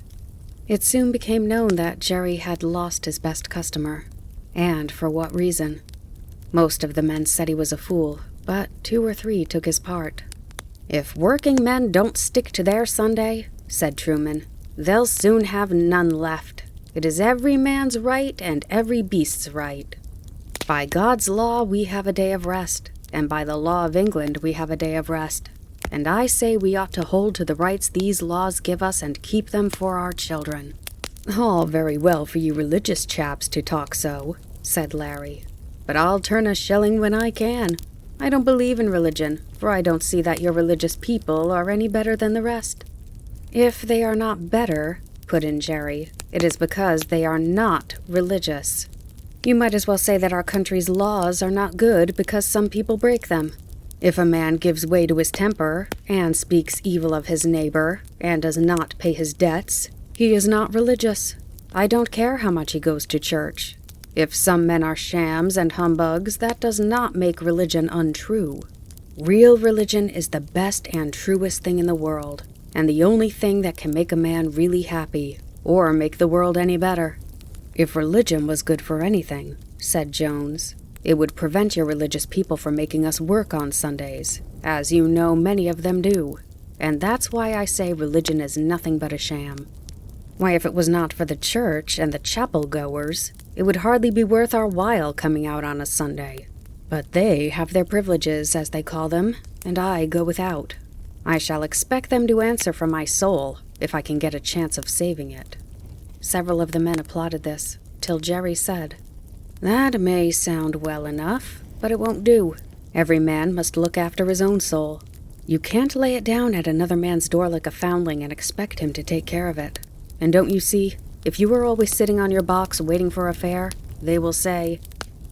It soon became known that Jerry had lost his best customer. And for what reason? Most of the men said he was a fool, but 2 or 3 took his part. "If working men don't stick to their Sunday," said Truman, "they'll soon have none left. It is every man's right and every beast's right. By God's law we have a day of rest, and by the law of England we have a day of rest. And I say we ought to hold to the rights these laws give us and keep them for our children." "All very well for you religious chaps to talk so," said Larry, "but I'll turn a shilling when I can. I don't believe in religion, for I don't see that your religious people are any better than the rest." "If they are not better," put in Jerry, "it is because they are not religious. You might as well say that our country's laws are not good because some people break them. If a man gives way to his temper, and speaks evil of his neighbor, and does not pay his debts, he is not religious. I don't care how much he goes to church. If some men are shams and humbugs, that does not make religion untrue. Real religion is the best and truest thing in the world, and the only thing that can make a man really happy, or make the world any better." "If religion was good for anything," said Jones, "it would prevent your religious people from making us work on Sundays, as you know many of them do, and that's why I say religion is nothing but a sham. Why, if it was not for the church and the chapel-goers, it would hardly be worth our while coming out on a Sunday. But they have their privileges, as they call them, and I go without. I shall expect them to answer for my soul, if I can get a chance of saving it." Several of the men applauded this, till Jerry said, "That may sound well enough, but it won't do. Every man must look after his own soul. You can't lay it down at another man's door like a foundling and expect him to take care of it. And don't you see, if you are always sitting on your box waiting for a fare, they will say,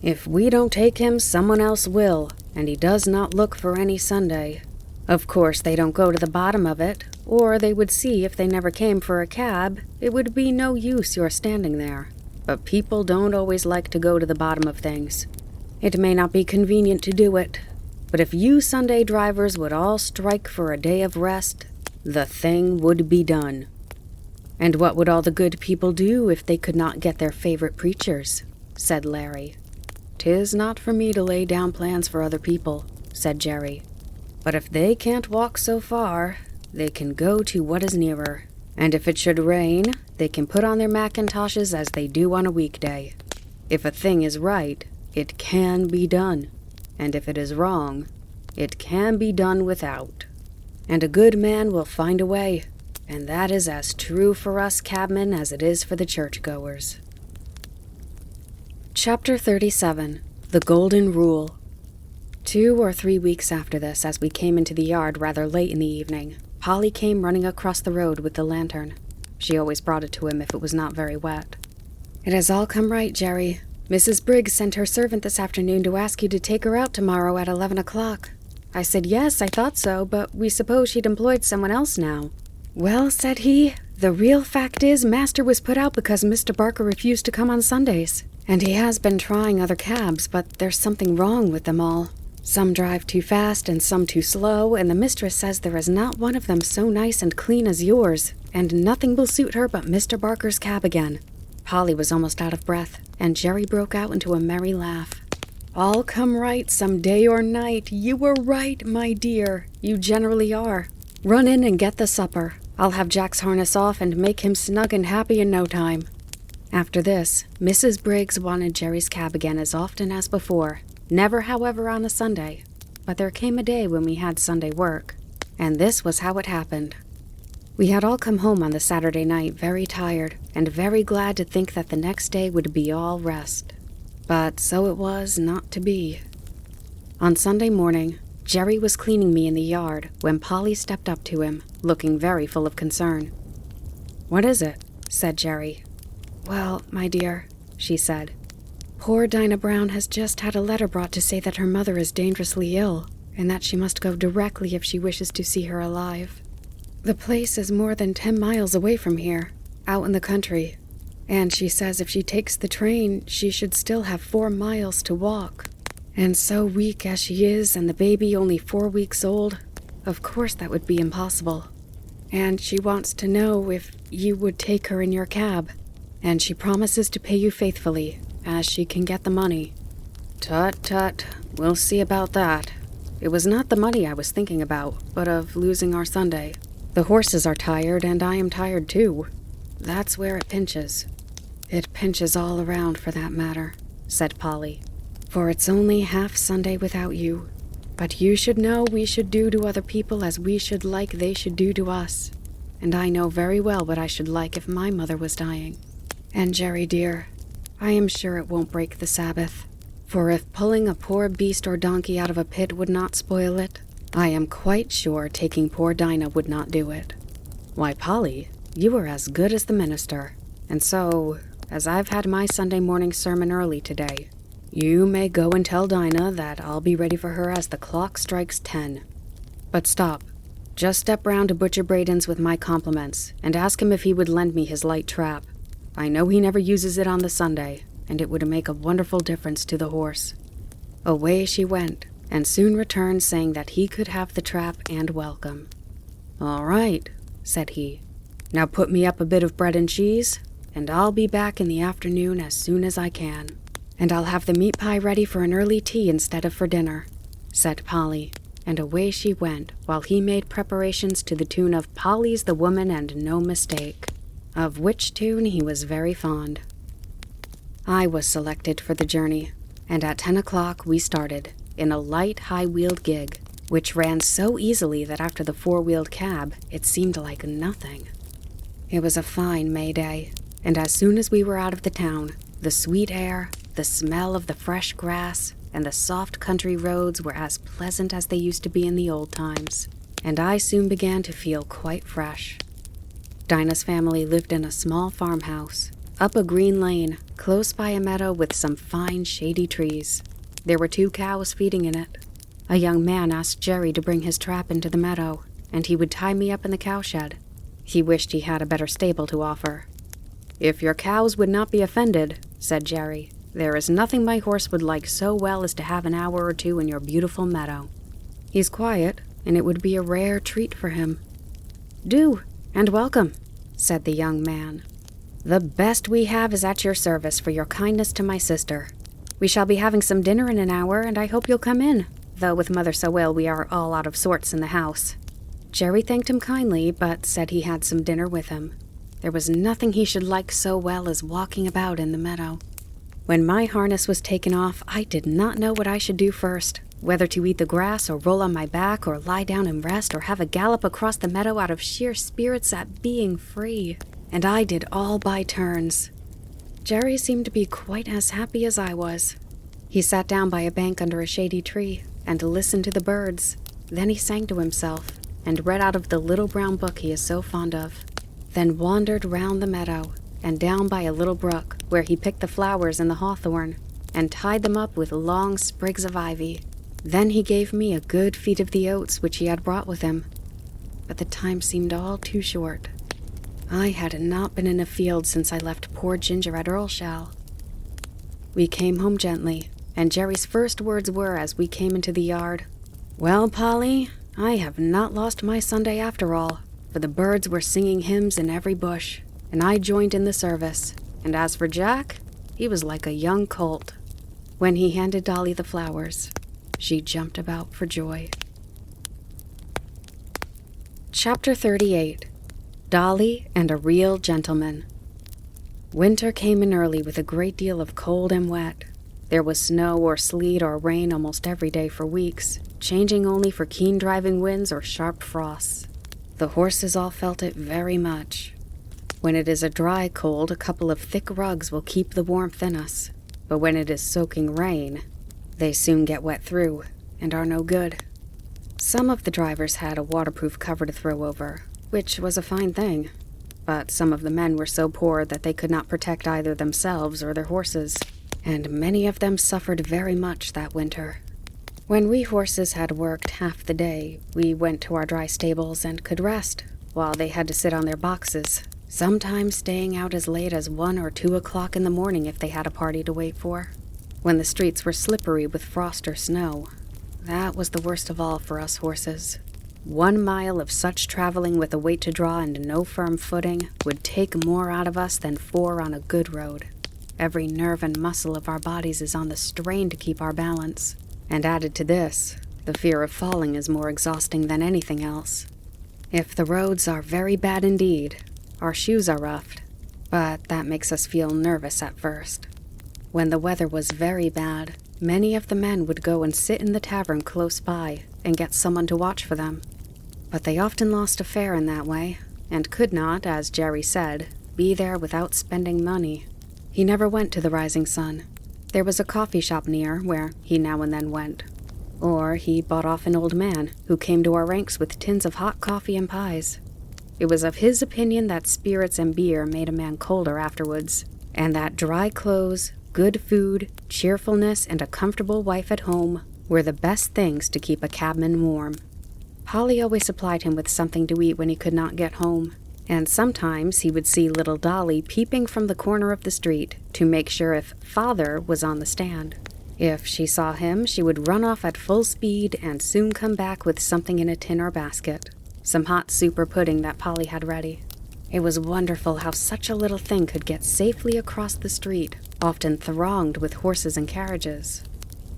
'If we don't take him, someone else will, and he does not look for any Sunday.' Of course, they don't go to the bottom of it, or they would see if they never came for a cab, it would be no use your standing there. But people don't always like to go to the bottom of things. It may not be convenient to do it, but if you Sunday drivers would all strike for a day of rest, the thing would be done." "And what would all the good people do if they could not get their favorite preachers?" said Larry. "'Tis not for me to lay down plans for other people," said Jerry. "But if they can't walk so far, they can go to what is nearer. And if it should rain, they can put on their mackintoshes as they do on a weekday. If a thing is right, it can be done. And if it is wrong, it can be done without. And a good man will find a way. And that is as true for us cabmen as it is for the churchgoers." Chapter 37. The Golden Rule. 2 or 3 weeks after this, as we came into the yard rather late in the evening, Polly came running across the road with the lantern. She always brought it to him if it was not very wet. "It has all come right, Jerry. Mrs. Briggs sent her servant this afternoon to ask you to take her out tomorrow at 11 o'clock. I said yes, I thought so, but we supposed she'd employed someone else now." "Well," said he, "the real fact is Master was put out because Mr. Barker refused to come on Sundays. And he has been trying other cabs, but there's something wrong with them all. Some drive too fast and some too slow, and the mistress says there is not one of them so nice and clean as yours, and nothing will suit her but Mr. Barker's cab again." Polly was almost out of breath, and Jerry broke out into a merry laugh. "All come right some day or night. You were right, my dear. You generally are. Run in and get the supper. I'll have Jack's harness off and make him snug and happy in no time." After this, Mrs. Briggs wanted Jerry's cab again as often as before, never, however, on a Sunday. But there came a day when we had Sunday work, and this was how it happened. We had all come home on the Saturday night very tired, and very glad to think that the next day would be all rest. But so it was not to be. On Sunday morning, Jerry was cleaning me in the yard when Polly stepped up to him, looking very full of concern. "What is it?" said Jerry. "Well, my dear, she said. "Poor Dinah Brown has just had a letter brought to say that her mother is dangerously ill, and that she must go directly if she wishes to see her alive. The place is more than 10 miles away from here, out in the country, and she says if she takes the train, she should still have 4 miles to walk. And so weak as she is, and the baby only 4 weeks old, of course that would be impossible. And she wants to know if you would take her in your cab, and she promises to pay you faithfully, as she can get the money." "Tut, tut, we'll see about that. It was not the money I was thinking about, but of losing our Sunday. The horses are tired, and I am tired too. That's where it pinches." "It pinches all around, for that matter," said Polly, "for it's only half Sunday without you. But you should know we should do to other people as we should like they should do to us. And I know very well what I should like if my mother was dying. And Jerry dear, I am sure it won't break the Sabbath. For if pulling a poor beast or donkey out of a pit would not spoil it, I am quite sure taking poor Dinah would not do it." "Why, Polly, you are as good as the minister. And so, as I've had my Sunday morning sermon early today, you may go and tell Dinah that I'll be ready for her as the clock strikes 10. But stop. Just step round to Butcher Braden's with my compliments, and ask him if he would lend me his light trap. I know he never uses it on the Sunday, and it would make a wonderful difference to the horse." Away she went, and soon returned saying that he could have the trap and welcome. "All right," said he. "Now put me up a bit of bread and cheese, and I'll be back in the afternoon as soon as I can. And I'll have the meat pie ready for an early tea instead of for dinner," said Polly, and away she went while he made preparations to the tune of "Polly's the Woman and No Mistake," of which tune he was very fond. I was selected for the journey, and at 10 o'clock we started, in a light, high-wheeled gig, which ran so easily that after the 4-wheeled cab, it seemed like nothing. It was a fine May day, and as soon as we were out of the town, the sweet air, the smell of the fresh grass, and the soft country roads were as pleasant as they used to be in the old times, and I soon began to feel quite fresh. Dinah's family lived in a small farmhouse, up a green lane, close by a meadow with some fine shady trees. There were 2 cows feeding in it. A young man asked Jerry to bring his trap into the meadow, and he would tie me up in the cowshed. He wished he had a better stable to offer. "If your cows would not be offended," said Jerry, "there is nothing my horse would like so well as to have an hour or 2 in your beautiful meadow. He's quiet, and it would be a rare treat for him." "Do, and welcome," said the young man. "The best we have is at your service for your kindness to my sister. We shall be having some dinner in an hour, and I hope you'll come in, though with Mother so ill we are all out of sorts in the house." Jerry thanked him kindly, but said he had some dinner with him. There was nothing he should like so well as walking about in the meadow. When my harness was taken off, I did not know what I should do first, whether to eat the grass or roll on my back or lie down and rest or have a gallop across the meadow out of sheer spirits at being free. And I did all by turns. Jerry seemed to be quite as happy as I was. He sat down by a bank under a shady tree and listened to the birds. Then he sang to himself and read out of the little brown book he is so fond of. Then wandered round the meadow and down by a little brook where he picked the flowers and the hawthorn and tied them up with long sprigs of ivy. Then he gave me a good feed of the oats which he had brought with him. But the time seemed all too short. I had not been in a field since I left poor Ginger at Earlshall. We came home gently, and Jerry's first words were as we came into the yard, "Well, Polly, I have not lost my Sunday after all, for the birds were singing hymns in every bush, and I joined in the service, and as for Jack, he was like a young colt." When he handed Dolly the flowers, she jumped about for joy. Chapter 38. Dolly and a Real Gentleman. Winter came in early with a great deal of cold and wet. There was snow or sleet or rain almost every day for weeks, changing only for keen driving winds or sharp frosts. The horses all felt it very much. When it is a dry cold, a couple of thick rugs will keep the warmth in us, but when it is soaking rain, they soon get wet through and are no good. Some of the drivers had a waterproof cover to throw over, which was a fine thing, but some of the men were so poor that they could not protect either themselves or their horses, and many of them suffered very much that winter. When we horses had worked half the day, we went to our dry stables and could rest, while they had to sit on their boxes, sometimes staying out as late as 1 or 2 o'clock in the morning if they had a party to wait for. When the streets were slippery with frost or snow, that was the worst of all for us horses. 1 mile of such traveling with a weight to draw and no firm footing would take more out of us than 4 on a good road. Every nerve and muscle of our bodies is on the strain to keep our balance. And added to this, the fear of falling is more exhausting than anything else. If the roads are very bad indeed, our shoes are roughed, but that makes us feel nervous at first. When the weather was very bad, many of the men would go and sit in the tavern close by and get someone to watch for them. But they often lost a fare in that way, and could not, as Jerry said, be there without spending money. He never went to the Rising Sun. There was a coffee shop near where he now and then went. Or he bought off an old man who came to our ranks with tins of hot coffee and pies. It was of his opinion that spirits and beer made a man colder afterwards, and that dry clothes, good food, cheerfulness, and a comfortable wife at home were the best things to keep a cabman warm. Polly always supplied him with something to eat when he could not get home, and sometimes he would see little Dolly peeping from the corner of the street to make sure if Father was on the stand. If she saw him, she would run off at full speed and soon come back with something in a tin or basket, some hot soup or pudding that Polly had ready. It was wonderful how such a little thing could get safely across the street, often thronged with horses and carriages.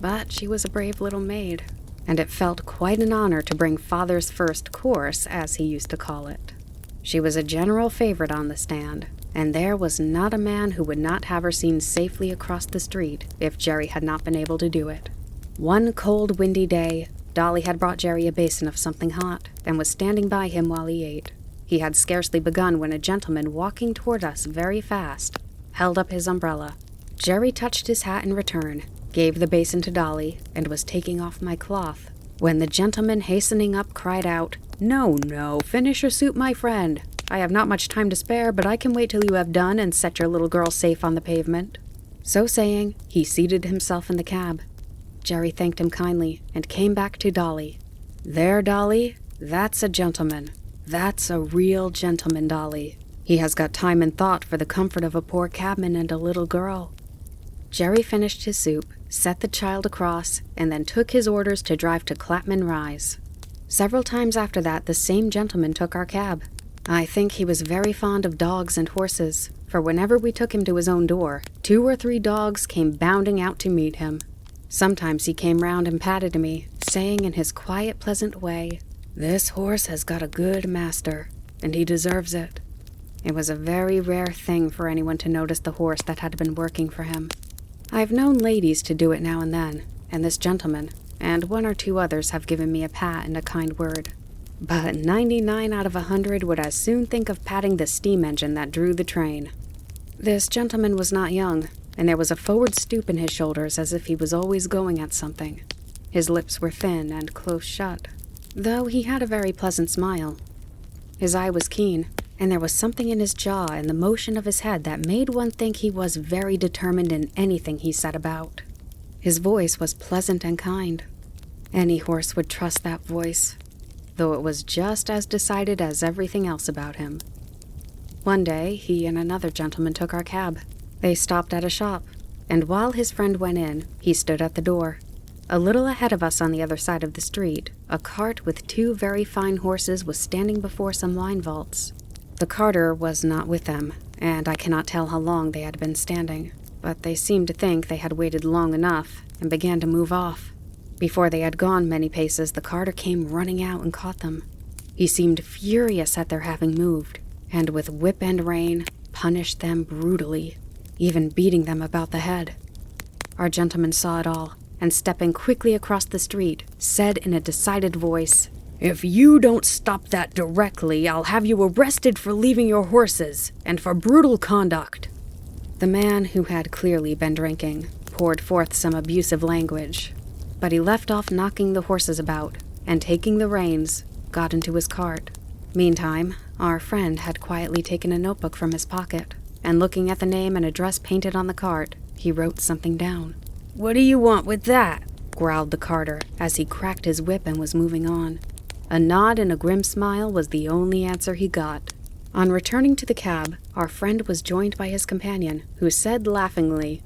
But she was a brave little maid, and it felt quite an honor to bring Father's first course, as he used to call it. She was a general favorite on the stand, and there was not a man who would not have her seen safely across the street if Jerry had not been able to do it. One cold, windy day, Dolly had brought Jerry a basin of something hot and was standing by him while he ate. He had scarcely begun when a gentleman walking toward us very fast held up his umbrella. Jerry touched his hat in return, gave the basin to Dolly, and was taking off my cloth, when the gentleman hastening up cried out, "No, no, finish your soup, my friend. I have not much time to spare, but I can wait till you have done and set your little girl safe on the pavement." So saying, he seated himself in the cab. Jerry thanked him kindly and came back to Dolly. "There, Dolly, that's a gentleman. That's a real gentleman, Dolly. He has got time and thought for the comfort of a poor cabman and a little girl." Jerry finished his soup, set the child across, and then took his orders to drive to Clapman Rise. Several times after that, the same gentleman took our cab. I think he was very fond of dogs and horses, for whenever we took him to his own door, 2 or 3 dogs came bounding out to meet him. Sometimes he came round and patted me, saying in his quiet, pleasant way, "This horse has got a good master, and he deserves it." It was a very rare thing for anyone to notice the horse that had been working for him. I've known ladies to do it now and then, and this gentleman, and 1 or 2 others have given me a pat and a kind word. But 99 out of 100 would as soon think of patting the steam engine that drew the train. This gentleman was not young, and there was a forward stoop in his shoulders as if he was always going at something. His lips were thin and close shut, though he had a very pleasant smile. His eye was keen, and there was something in his jaw and the motion of his head that made one think he was very determined in anything he set about. His voice was pleasant and kind. Any horse would trust that voice, though it was just as decided as everything else about him. One day, he and another gentleman took our cab. They stopped at a shop, and while his friend went in, he stood at the door. A little ahead of us on the other side of the street, a cart with 2 very fine horses was standing before some wine vaults. The carter was not with them, and I cannot tell how long they had been standing, but they seemed to think they had waited long enough and began to move off. Before they had gone many paces, the carter came running out and caught them. He seemed furious at their having moved, and with whip and rein punished them brutally, even beating them about the head. Our gentleman saw it all, and stepping quickly across the street, said in a decided voice, "If you don't stop that directly, I'll have you arrested for leaving your horses, and for brutal conduct." The man, who had clearly been drinking, poured forth some abusive language, but he left off knocking the horses about, and taking the reins, got into his cart. Meantime, our friend had quietly taken a notebook from his pocket, and looking at the name and address painted on the cart, he wrote something down. "What do you want with that?" growled the carter as he cracked his whip and was moving on. A nod and a grim smile was the only answer he got. On returning to the cab, our friend was joined by his companion, who said laughingly,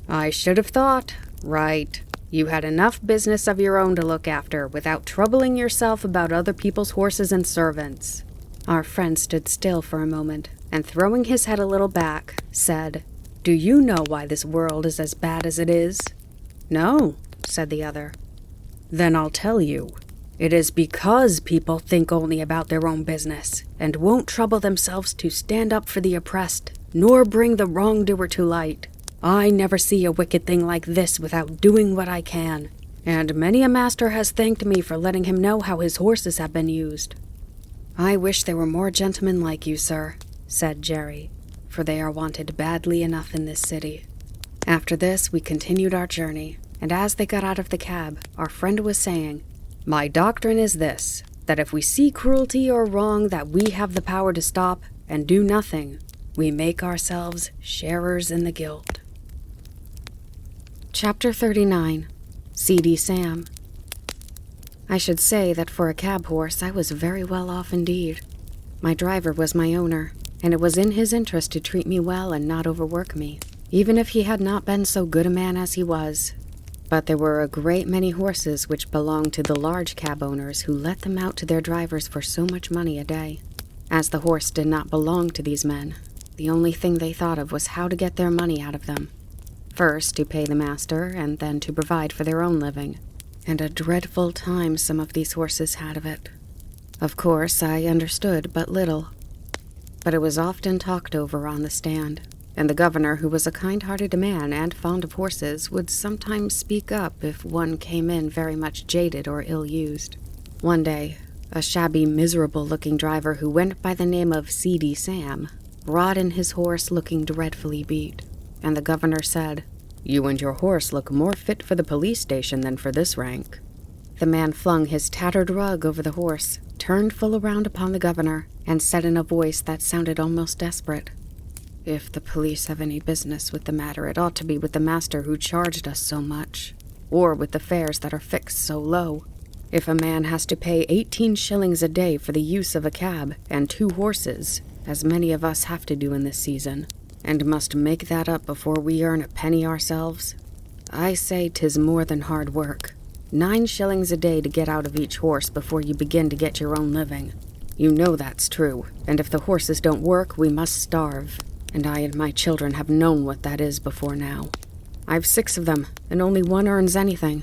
"I should have thought. Right. You had enough business of your own to look after without troubling yourself about other people's horses and servants." Our friend stood still for a moment, and throwing his head a little back, said, "Do you know why this world is as bad as it is?" "No," said the other. "Then I'll tell you. It is because people think only about their own business, and won't trouble themselves to stand up for the oppressed, nor bring the wrongdoer to light. I never see a wicked thing like this without doing what I can, and many a master has thanked me for letting him know how his horses have been used." "I wish there were more gentlemen like you, sir," said Jerry, "for they are wanted badly enough in this city." After this, we continued our journey, and as they got out of the cab, our friend was saying, "My doctrine is this, that if we see cruelty or wrong that we have the power to stop and do nothing, we make ourselves sharers in the guilt." Chapter 39. Seedy Sam. I should say that for a cab horse I was very well off indeed. My driver was my owner, and it was in his interest to treat me well and not overwork me, even if he had not been so good a man as he was. But there were a great many horses which belonged to the large cab owners who let them out to their drivers for so much money a day. As the horse did not belong to these men, the only thing they thought of was how to get their money out of them. First to pay the master, and then to provide for their own living. And a dreadful time some of these horses had of it. Of course, I understood but little, but it was often talked over on the stand, and the governor, who was a kind-hearted man and fond of horses, would sometimes speak up if one came in very much jaded or ill-used. One day, a shabby, miserable-looking driver who went by the name of Seedy Sam brought in his horse looking dreadfully beat, and the governor said, "You and your horse look more fit for the police station than for this rank." The man flung his tattered rug over the horse, turned full around upon the governor, and said in a voice that sounded almost desperate, "If the police have any business with the matter, it ought to be with the master who charged us so much, or with the fares that are fixed so low. If a man has to pay 18 shillings a day for the use of a cab and 2 horses, as many of us have to do in this season, and must make that up before we earn a penny ourselves, I say 'tis more than hard work. 9 shillings a day to get out of each horse before you begin to get your own living. You know that's true, and if the horses don't work, we must starve, and I and my children have known what that is before now. I've 6 of them, and only one earns anything.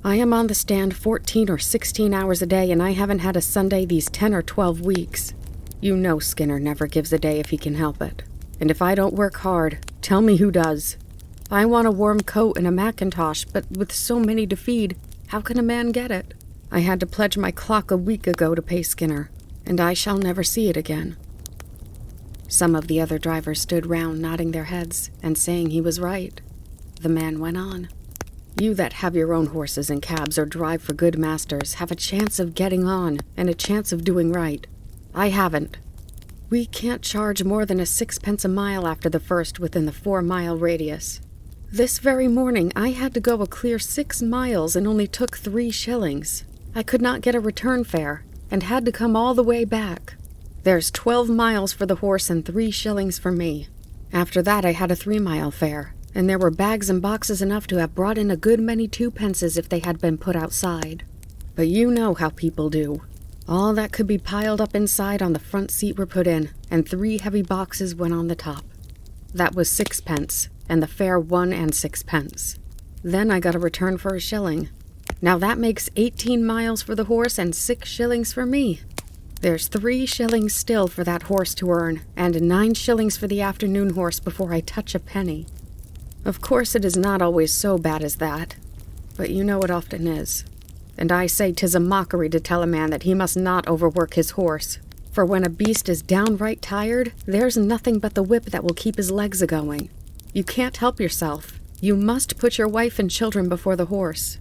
I am on the stand 14 or 16 hours a day, and I haven't had a Sunday these 10 or 12 weeks. You know Skinner never gives a day if he can help it. And if I don't work hard, tell me who does. I want a warm coat and a mackintosh, but with so many to feed, how can a man get it? I had to pledge my clock a week ago to pay Skinner, and I shall never see it again." Some of the other drivers stood round nodding their heads and saying he was right. The man went on, "You that have your own horses and cabs or drive for good masters have a chance of getting on and a chance of doing right. I haven't. We can't charge more than a 6 pence a mile after the first within the 4-mile radius. This very morning I had to go a clear 6 miles and only took 3 shillings. I could not get a return fare and had to come all the way back. There's 12 miles for the horse and 3 shillings for me. After that I had a 3-mile fare, and there were bags and boxes enough to have brought in a good many 2 pences if they had been put outside. But you know how people do. All that could be piled up inside on the front seat were put in, and 3 heavy boxes went on the top. That was 6 pence, and the fare 1 and 6 pence. Then I got a return for a shilling. Now that makes 18 miles for the horse and 6 shillings for me. There's 3 shillings still for that horse to earn, and 9 shillings for the afternoon horse before I touch a penny. Of course it is not always so bad as that, but you know it often is. And I say 'tis a mockery to tell a man that he must not overwork his horse, for when a beast is downright tired, there's nothing but the whip that will keep his legs a-going. You can't help yourself. You must put your wife and children before the horse.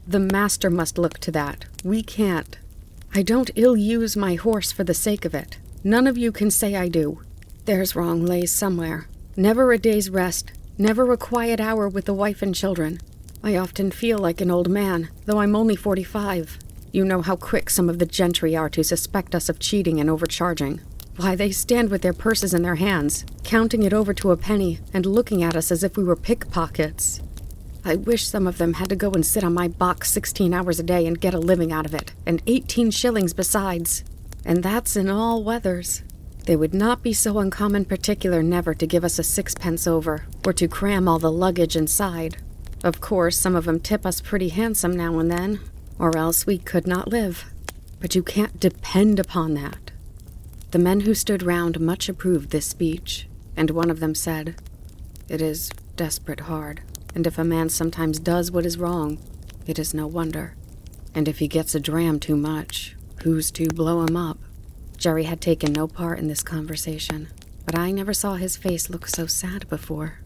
The master must look to that. We can't. I don't ill-use my horse for the sake of it. None of you can say I do. There's wrong lays somewhere. Never a day's rest. Never a quiet hour with the wife and children. I often feel like an old man, though I'm only 45. You know how quick some of the gentry are to suspect us of cheating and overcharging. Why, they stand with their purses in their hands, counting it over to a penny, and looking at us as if we were pickpockets. I wish some of them had to go and sit on my box 16 hours a day and get a living out of it, and 18 shillings besides. And that's in all weathers. They would not be so uncommon particular never to give us a sixpence over, or to cram all the luggage inside. Of course, some of them tip us pretty handsome now and then, or else we could not live. But you can't depend upon that. The men who stood round much approved this speech, and one of them said, "It is desperate hard, and if a man sometimes does what is wrong, it is no wonder. And if he gets a dram too much, who's to blow him up?" Jerry had taken no part in this conversation, but I never saw his face look so sad before.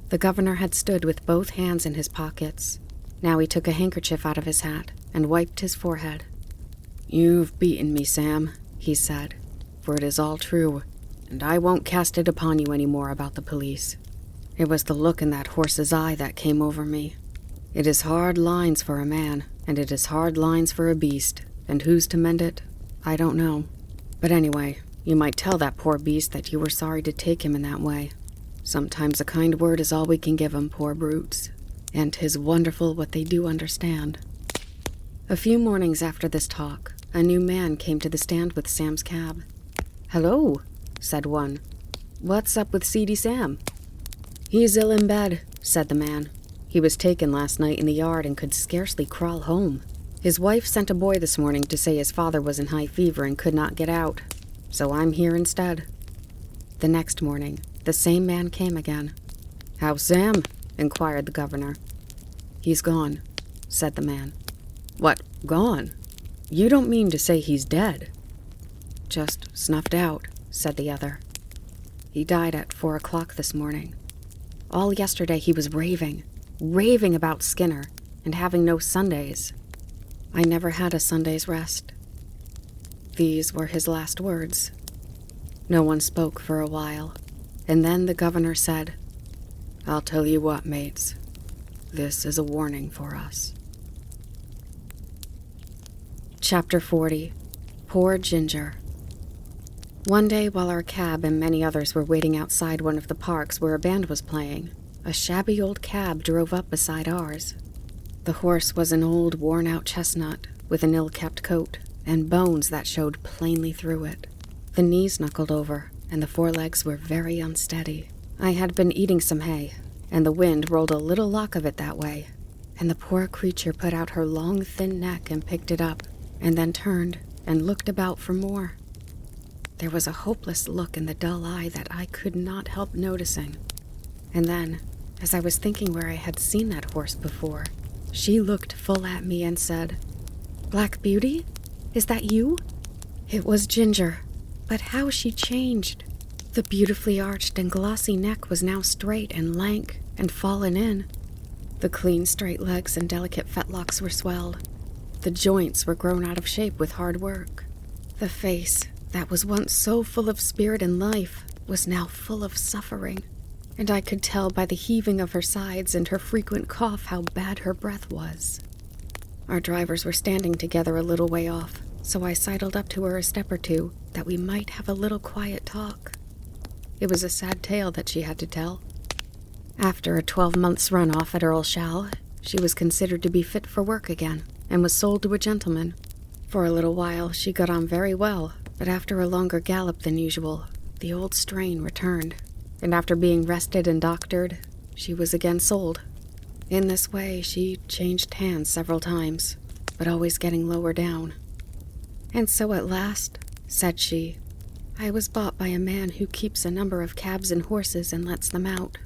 The governor had stood with both hands in his pockets. Now he took a handkerchief out of his hat and wiped his forehead. "You've beaten me, Sam," he said, "for it is all true, and I won't cast it upon you any more about the police. It was the look in that horse's eye that came over me. It is hard lines for a man, and it is hard lines for a beast, and who's to mend it? I don't know. But anyway, you might tell that poor beast that you were sorry to take him in that way. Sometimes a kind word is all we can give 'em, poor brutes, and 'tis wonderful what they do understand." A few mornings after this talk, a new man came to the stand with Sam's cab. "Hello," said one. "What's up with Seedy Sam?" "He's ill in bed," said the man. "He was taken last night in the yard and could scarcely crawl home. His wife sent a boy this morning to say his father was in high fever and could not get out, so I'm here instead." The next morning, the same man came again. "How's Sam?" inquired the governor. "He's gone," said the man. "What, gone? You don't mean to say he's dead?" "Just snuffed out," said the other. "He died at 4 o'clock this morning. All yesterday he was raving about Skinner, and having no Sundays. I never had a Sunday's rest." These were his last words. No one spoke for a while, and then the governor said, "I'll tell you what, mates. This is a warning for us." Chapter 40. Poor Ginger. One day while our cab and many others were waiting outside one of the parks where a band was playing, a shabby old cab drove up beside ours. The horse was an old, worn-out chestnut with an ill-kept coat and bones that showed plainly through it. The knees knuckled over, and the forelegs were very unsteady. I had been eating some hay, and the wind rolled a little lock of it that way, and the poor creature put out her long, thin neck and picked it up, and then turned and looked about for more. There was a hopeless look in the dull eye that I could not help noticing. And then, as I was thinking where I had seen that horse before, she looked full at me and said, "Black Beauty? Is that you?" It was Ginger, but how she changed! The beautifully arched and glossy neck was now straight and lank and fallen in. The clean, straight legs and delicate fetlocks were swelled. The joints were grown out of shape with hard work. The face, that was once so full of spirit and life, was now full of suffering, and I could tell by the heaving of her sides and her frequent cough how bad her breath was. Our drivers were standing together a little way off, so I sidled up to her a step or two, that we might have a little quiet talk. It was a sad tale that she had to tell. After a 12 months' run off at Earl Shall, she was considered to be fit for work again, and was sold to a gentleman. For a little while she got on very well, but after a longer gallop than usual, the old strain returned, and after being rested and doctored, she was again sold. In this way she changed hands several times, but always getting lower down. And so at last, said she, I was bought by a man who keeps a number of cabs and horses and lets them out.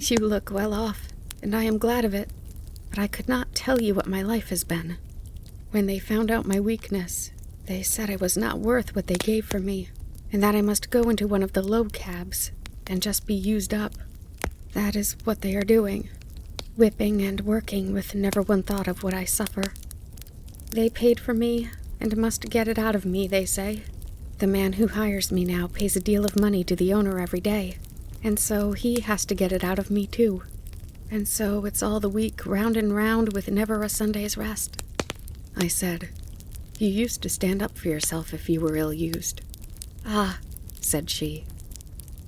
You look well off, and I am glad of it, but I could not tell you what my life has been. When they found out my weakness, they said I was not worth what they gave for me, and that I must go into one of the low cabs and just be used up. That is what they are doing, whipping and working with never one thought of what I suffer. They paid for me and must get it out of me, they say. The man who hires me now pays a deal of money to the owner every day, and so he has to get it out of me too. And so it's all the week, round and round, with never a Sunday's rest. I said, "You used to stand up for yourself if you were ill-used." "Ah," said she,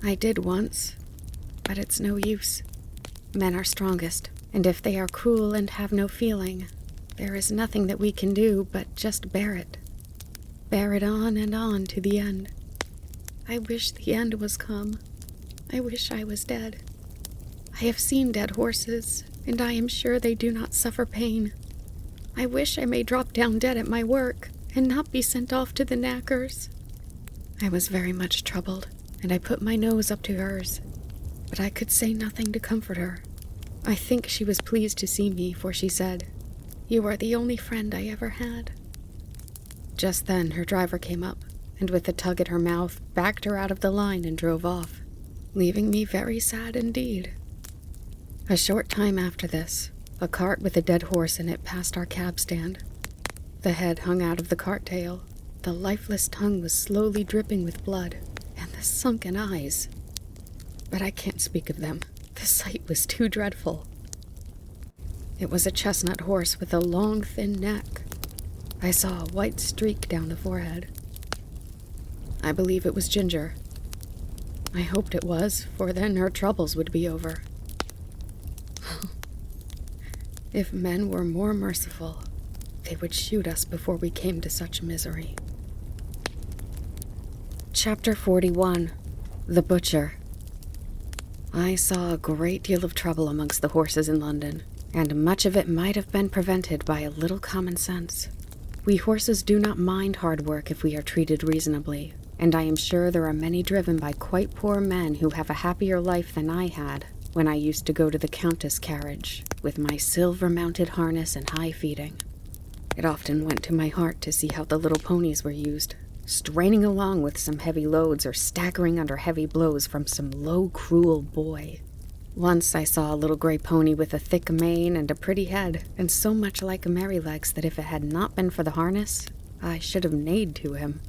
"I did once, but it's no use. Men are strongest, and if they are cruel and have no feeling, there is nothing that we can do but just bear it. Bear it on and on to the end. I wish the end was come. I wish I was dead. I have seen dead horses, and I am sure they do not suffer pain. I wish I may drop down dead at my work, and not be sent off to the knackers." I was very much troubled, and I put my nose up to hers, but I could say nothing to comfort her. I think she was pleased to see me, for she said, "You are the only friend I ever had." Just then her driver came up, and with a tug at her mouth, backed her out of the line and drove off, leaving me very sad indeed. A short time after this, a cart with a dead horse in it passed our cab stand. The head hung out of the cart tail, the lifeless tongue was slowly dripping with blood, and the sunken eyes. But I can't speak of them. The sight was too dreadful. It was a chestnut horse with a long, thin neck. I saw a white streak down the forehead. I believe it was Ginger. I hoped it was, for then her troubles would be over. If men were more merciful, they would shoot us before we came to such misery. Chapter 41. The Butcher. I saw a great deal of trouble amongst the horses in London, and much of it might have been prevented by a little common sense. We horses do not mind hard work if we are treated reasonably, and I am sure there are many driven by quite poor men who have a happier life than I had when I used to go to the Countess carriage with my silver-mounted harness and high feeding. It often went to my heart to see how the little ponies were used, straining along with some heavy loads or staggering under heavy blows from some low, cruel boy. Once I saw a little gray pony with a thick mane and a pretty head, and so much like a Merrylegs that if it had not been for the harness, I should have neighed to him.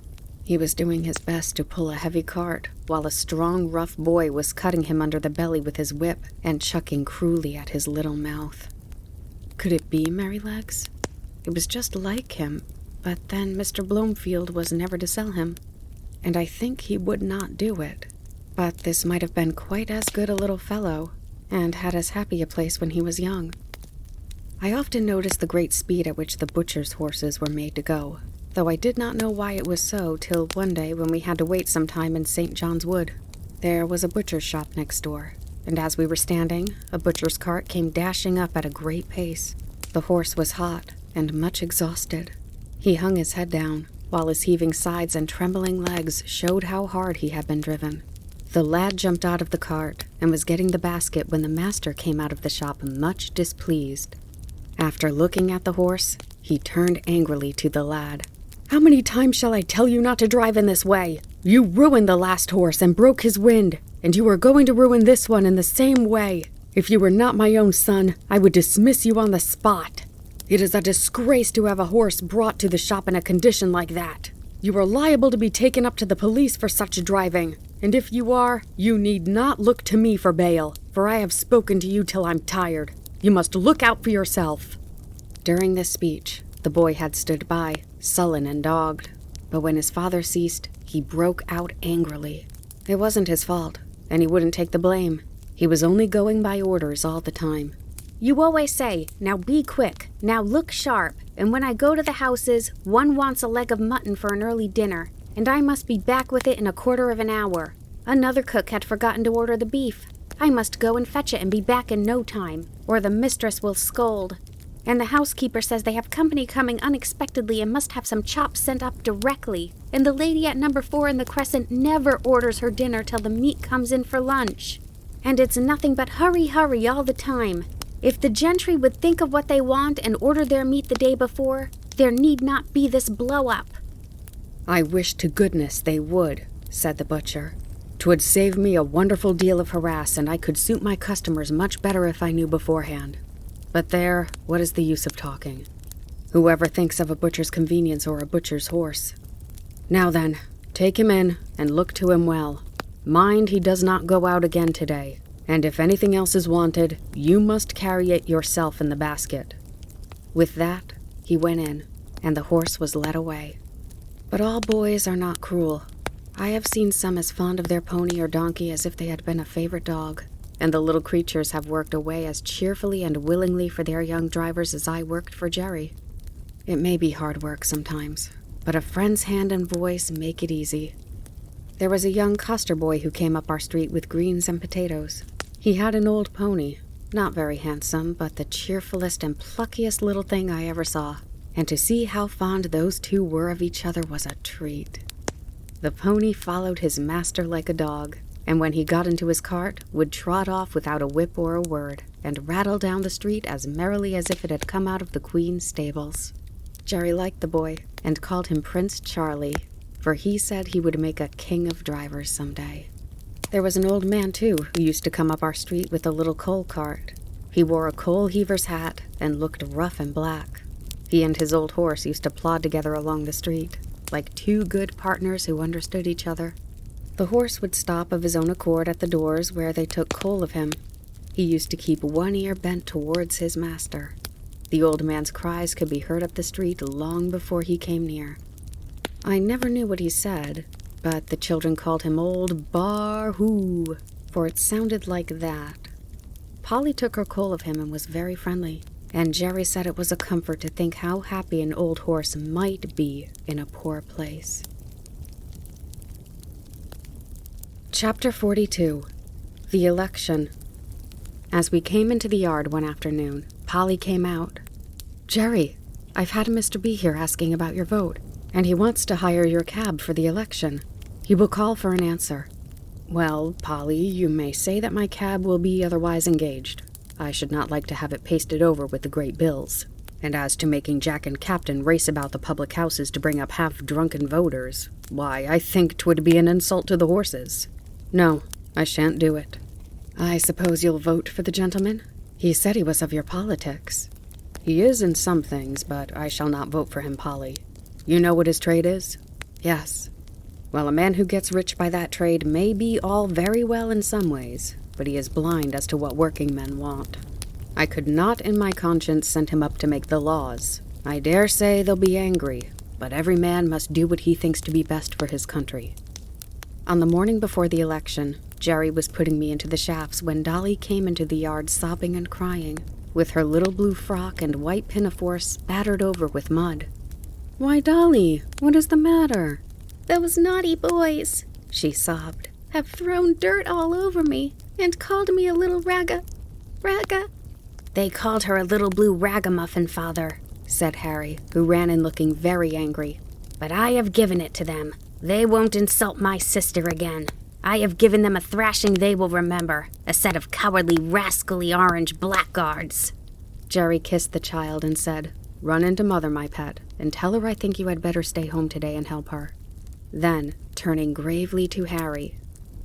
He was doing his best to pull a heavy cart, while a strong, rough boy was cutting him under the belly with his whip and chucking cruelly at his little mouth. Could it be Merrylegs? It was just like him, but then Mr. Bloomfield was never to sell him, and I think he would not do it. But this might have been quite as good a little fellow, and had as happy a place when he was young. I often noticed the great speed at which the butcher's horses were made to go, though I did not know why it was so till one day when we had to wait some time in St. John's Wood. There was a butcher's shop next door, and as we were standing, a butcher's cart came dashing up at a great pace. The horse was hot and much exhausted. He hung his head down, while his heaving sides and trembling legs showed how hard he had been driven. The lad jumped out of the cart and was getting the basket when the master came out of the shop much displeased. After looking at the horse, he turned angrily to the lad. "How many times shall I tell you not to drive in this way? You ruined the last horse and broke his wind, and you are going to ruin this one in the same way. If you were not my own son, I would dismiss you on the spot. It is a disgrace to have a horse brought to the shop in a condition like that. You are liable to be taken up to the police for such driving, and if you are, you need not look to me for bail, for I have spoken to you till I'm tired. You must look out for yourself." During this speech, the boy had stood by, sullen and dogged, but when his father ceased, he broke out angrily. It wasn't his fault, and he wouldn't take the blame. He was only going by orders all the time. "You always say, 'Now be quick, now look sharp,' and when I go to the houses, one wants a leg of mutton for an early dinner, and I must be back with it in a quarter of an hour. Another cook had forgotten to order the beef. I must go and fetch it and be back in no time, or the mistress will scold. And the housekeeper says they have company coming unexpectedly and must have some chops sent up directly. And the lady at number 4 in the Crescent never orders her dinner till the meat comes in for lunch. And it's nothing but hurry, hurry all the time. If the gentry would think of what they want and order their meat the day before, there need not be this blow-up." "I wish to goodness they would," said the butcher. "'Twould save me a wonderful deal of harass, and I could suit my customers much better if I knew beforehand. But there, what is the use of talking? Whoever thinks of a butcher's convenience or a butcher's horse. Now then, take him in and look to him well. Mind he does not go out again today, and if anything else is wanted, you must carry it yourself in the basket." With that, he went in, and the horse was led away. But all boys are not cruel. I have seen some as fond of their pony or donkey as if they had been a favorite dog, and the little creatures have worked away as cheerfully and willingly for their young drivers as I worked for Jerry. It may be hard work sometimes, but a friend's hand and voice make it easy. There was a young coster boy who came up our street with greens and potatoes. He had an old pony, not very handsome, but the cheerfulest and pluckiest little thing I ever saw, and to see how fond those two were of each other was a treat. The pony followed his master like a dog, and when he got into his cart, would trot off without a whip or a word, and rattle down the street as merrily as if it had come out of the Queen's stables. Jerry liked the boy, and called him Prince Charlie, for he said he would make a king of drivers someday. There was an old man, too, who used to come up our street with a little coal cart. He wore a coal heaver's hat and looked rough and black. He and his old horse used to plod together along the street, like two good partners who understood each other. The horse would stop of his own accord at the doors where they took coal of him. He used to keep one ear bent towards his master. The old man's cries could be heard up the street long before he came near. I never knew what he said, but the children called him Old Bar-hoo, for it sounded like that. Polly took her coal of him and was very friendly, and Jerry said it was a comfort to think how happy an old horse might be in a poor place. Chapter 42. The Election. As we came into the yard one afternoon, Polly came out. "Jerry, I've had Mr. B here asking about your vote, and he wants to hire your cab for the election. He will call for an answer." "Well, Polly, you may say that my cab will be otherwise engaged. I should not like to have it pasted over with the great bills. And as to making Jack and Captain race about the public houses to bring up half-drunken voters, why, I think 'twould be an insult to the horses. No, I shan't do it." "I suppose you'll vote for the gentleman? He said he was of your politics." "He is in some things, but I shall not vote for him, Polly. You know what his trade is?" "Yes." "Well, a man who gets rich by that trade may be all very well in some ways, but he is blind as to what working men want. I could not in my conscience send him up to make the laws. I dare say they'll be angry, but every man must do what he thinks to be best for his country." On the morning before the election, Jerry was putting me into the shafts when Dolly came into the yard sobbing and crying, with her little blue frock and white pinafore spattered over with mud. "Why, Dolly, what is the matter?" "Those naughty boys," she sobbed, "have thrown dirt all over me and called me a little raga. "They called her a little blue ragamuffin, Father," said Harry, who ran in looking very angry. "But I have given it to them. They won't insult my sister again. I have given them a thrashing they will remember, a set of cowardly, rascally orange blackguards." Jerry kissed the child and said, "Run into Mother, my pet, and tell her I think you had better stay home today and help her." Then, turning gravely to Harry,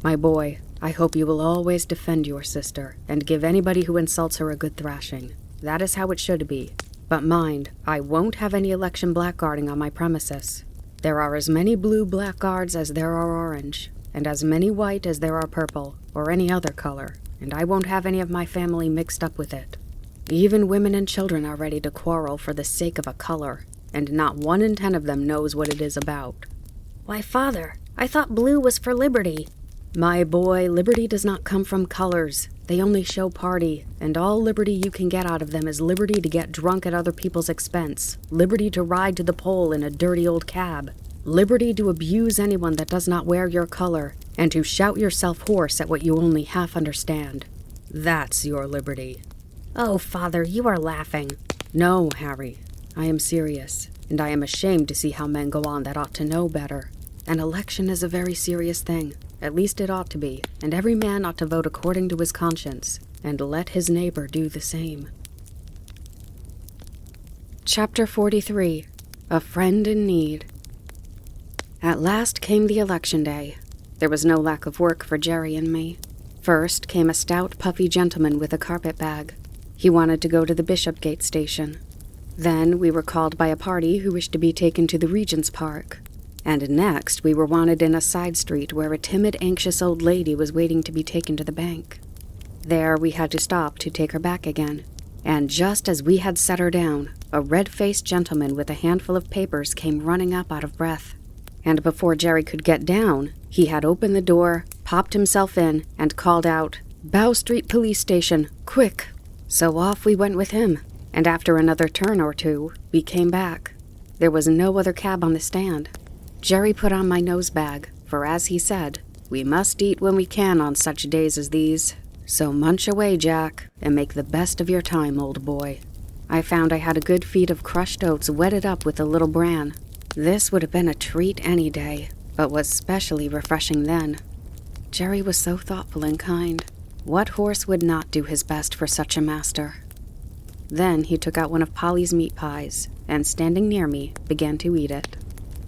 "My boy, I hope you will always defend your sister and give anybody who insults her a good thrashing. That is how it should be. But mind, I won't have any election blackguarding on my premises. There are as many blue blackguards as there are orange, and as many white as there are purple, or any other color, and I won't have any of my family mixed up with it. Even women and children are ready to quarrel for the sake of a color, and not 1 in 10 of them knows what it is about." "Why, Father, I thought blue was for liberty." "My boy, liberty does not come from colors. They only show party, and all liberty you can get out of them is liberty to get drunk at other people's expense, liberty to ride to the poll in a dirty old cab, liberty to abuse anyone that does not wear your color, and to shout yourself hoarse at what you only half understand. That's your liberty." "Oh, Father, you are laughing." "No, Harry, I am serious, and I am ashamed to see how men go on that ought to know better. An election is a very serious thing. At least it ought to be, and every man ought to vote according to his conscience, and let his neighbor do the same." Chapter 43. A Friend in Need. At last came the election day. There was no lack of work for Jerry and me. First came a stout, puffy gentleman with a carpet bag. He wanted to go to the Bishopgate station. Then we were called by a party who wished to be taken to the Regent's Park. And next, we were wanted in a side street where a timid, anxious old lady was waiting to be taken to the bank. There we had to stop to take her back again. And just as we had set her down, a red-faced gentleman with a handful of papers came running up out of breath. And before Jerry could get down, he had opened the door, popped himself in, and called out, "Bow Street Police Station, quick!" So off we went with him, and after another turn or two, we came back. There was no other cab on the stand. Jerry put on my nose bag, for as he said, we must eat when we can on such days as these. So munch away, Jack, and make the best of your time, old boy. I found I had a good feed of crushed oats wetted up with a little bran. This would have been a treat any day, but was specially refreshing then. Jerry was so thoughtful and kind. What horse would not do his best for such a master? Then he took out one of Polly's meat pies, and standing near me, began to eat it.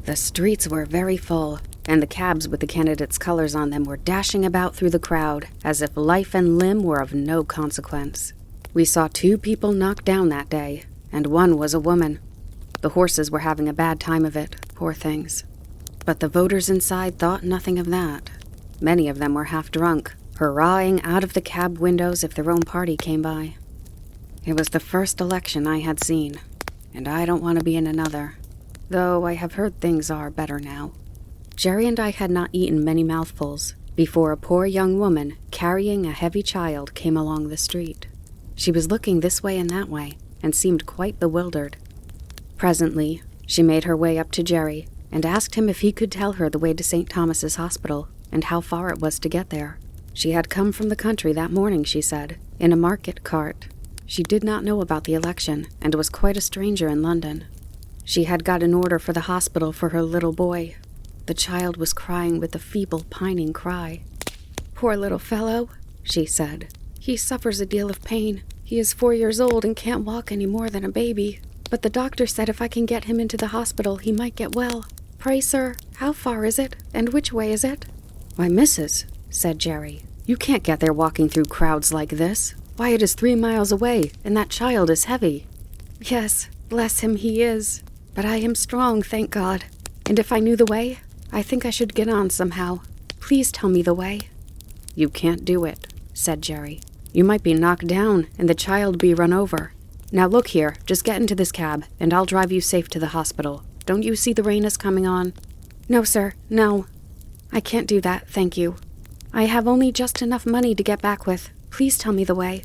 The streets were very full, and the cabs with the candidates' colors on them were dashing about through the crowd, as if life and limb were of no consequence. We saw 2 people knocked down that day, and one was a woman. The horses were having a bad time of it, poor things. But the voters inside thought nothing of that. Many of them were half drunk, hurrahing out of the cab windows if their own party came by. It was the first election I had seen, and I don't want to be in another, though I have heard things are better now. Jerry and I had not eaten many mouthfuls before a poor young woman carrying a heavy child came along the street. She was looking this way and that way, and seemed quite bewildered. Presently, she made her way up to Jerry and asked him if he could tell her the way to St. Thomas's Hospital and how far it was to get there. She had come from the country that morning, she said, in a market cart. She did not know about the election and was quite a stranger in London. She had got an order for the hospital for her little boy. The child was crying with a feeble, pining cry. "Poor little fellow," she said. "He suffers a deal of pain. He is 4 years old and can't walk any more than a baby. But the doctor said if I can get him into the hospital, he might get well. Pray, sir, how far is it, and which way is it?" "Why, missus," said Jerry, "you can't get there walking through crowds like this. Why, it is 3 miles away, and that child is heavy." "Yes, bless him, he is. But I am strong, thank God. And if I knew the way, I think I should get on somehow. Please tell me the way." "You can't do it," said Jerry. "You might be knocked down, and the child be run over. Now look here, just get into this cab, and I'll drive you safe to the hospital. Don't you see the rain is coming on?" "No, sir, no. I can't do that, thank you. I have only just enough money to get back with. Please tell me the way."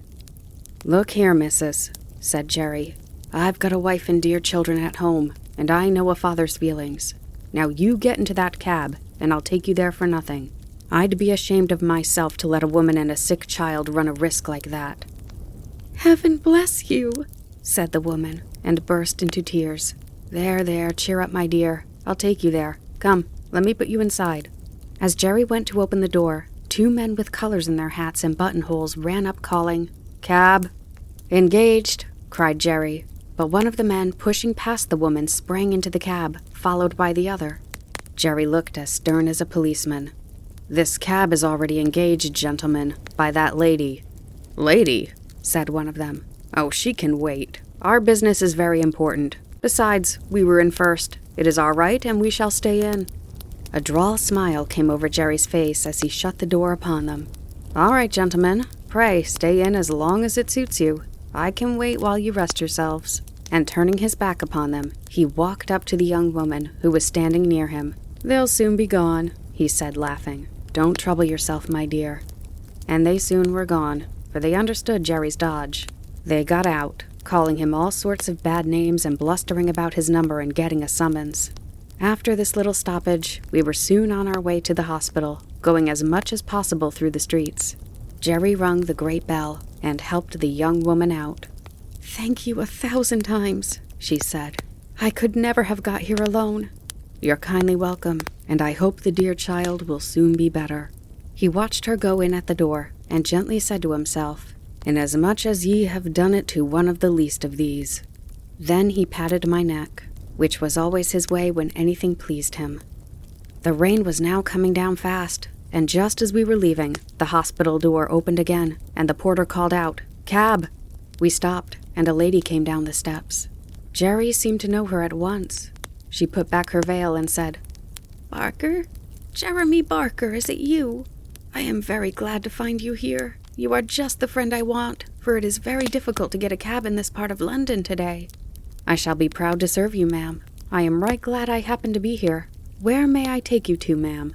"Look here, missus," said Jerry. "I've got a wife and dear children at home, and I know a father's feelings. Now you get into that cab, and I'll take you there for nothing. I'd be ashamed of myself to let a woman and a sick child run a risk like that." "Heaven bless you," said the woman, and burst into tears. There, cheer up, my dear. I'll take you there. Come, let me put you inside." As Jerry went to open the door, 2 men with colors in their hats and buttonholes ran up calling, "Cab!" "Engaged!" cried Jerry, but one of the men pushing past the woman sprang into the cab, followed by the other. Jerry looked as stern as a policeman. "This cab is already engaged, gentlemen, by that lady." "Lady?" said one of them. "Oh, she can wait. Our business is very important. Besides, we were in first. It is our right, and we shall stay in." A droll smile came over Jerry's face as he shut the door upon them. "All right, gentlemen. Pray stay in as long as it suits you. I can wait while you rest yourselves." And turning his back upon them, he walked up to the young woman who was standing near him. "They'll soon be gone," he said, laughing. "Don't trouble yourself, my dear." And they soon were gone, for they understood Jerry's dodge. They got out, calling him all sorts of bad names and blustering about his number and getting a summons. After this little stoppage, we were soon on our way to the hospital, going as much as possible through the streets. Jerry rung the great bell and helped the young woman out. "Thank you 1,000 times," she said. "I could never have got here alone." "You're kindly welcome, and I hope the dear child will soon be better." He watched her go in at the door and gently said to himself, "Inasmuch as ye have done it to one of the least of these." Then he patted my neck, which was always his way when anything pleased him. The rain was now coming down fast, and just as we were leaving, the hospital door opened again, and the porter called out, "Cab!" We stopped, and a lady came down the steps. Jerry seemed to know her at once. She put back her veil and said, Barker? Jeremy Barker, is it you? I am very glad to find you here. You are just the friend I want, for it is very difficult to get a cab in this part of London today. I shall be proud to serve you, ma'am. I am right glad I happened to be here. Where may I take you to, ma'am?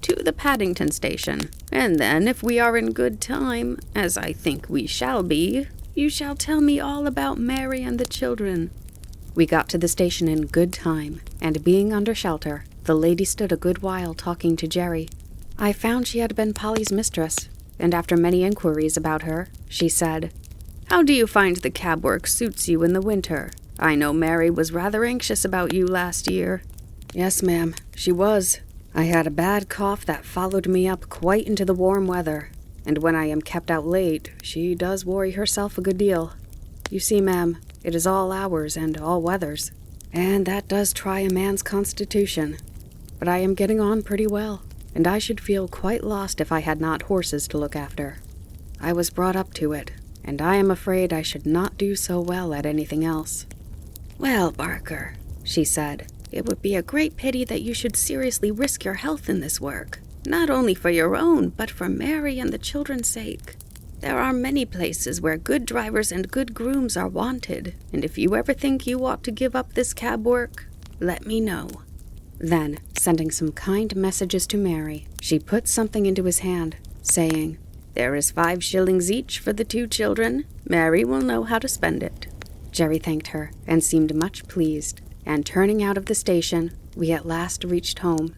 To the Paddington station, and then, if we are in good time, as I think we shall be, you shall tell me all about Mary and the children. We got to the station in good time, and being under shelter, the lady stood a good while talking to Jerry. I found she had been Polly's mistress, and after many inquiries about her, she said, How do you find the cab work suits you in the winter? I know Mary was rather anxious about you last year. Yes, ma'am, she was. I had a bad cough that followed me up quite into the warm weather, and when I am kept out late, she does worry herself a good deal. You see, ma'am, it is all hours and all weathers, and that does try a man's constitution. But I am getting on pretty well, and I should feel quite lost if I had not horses to look after. I was brought up to it, and I am afraid I should not do so well at anything else. Well, Barker, she said, it would be a great pity that you should seriously risk your health in this work, not only for your own, but for Mary and the children's sake. There are many places where good drivers and good grooms are wanted, and if you ever think you ought to give up this cab work, let me know. Then, sending some kind messages to Mary, she put something into his hand, saying, There is 5 shillings each for the 2 children. Mary will know how to spend it. Jerry thanked her and seemed much pleased, and turning out of the station, we at last reached home,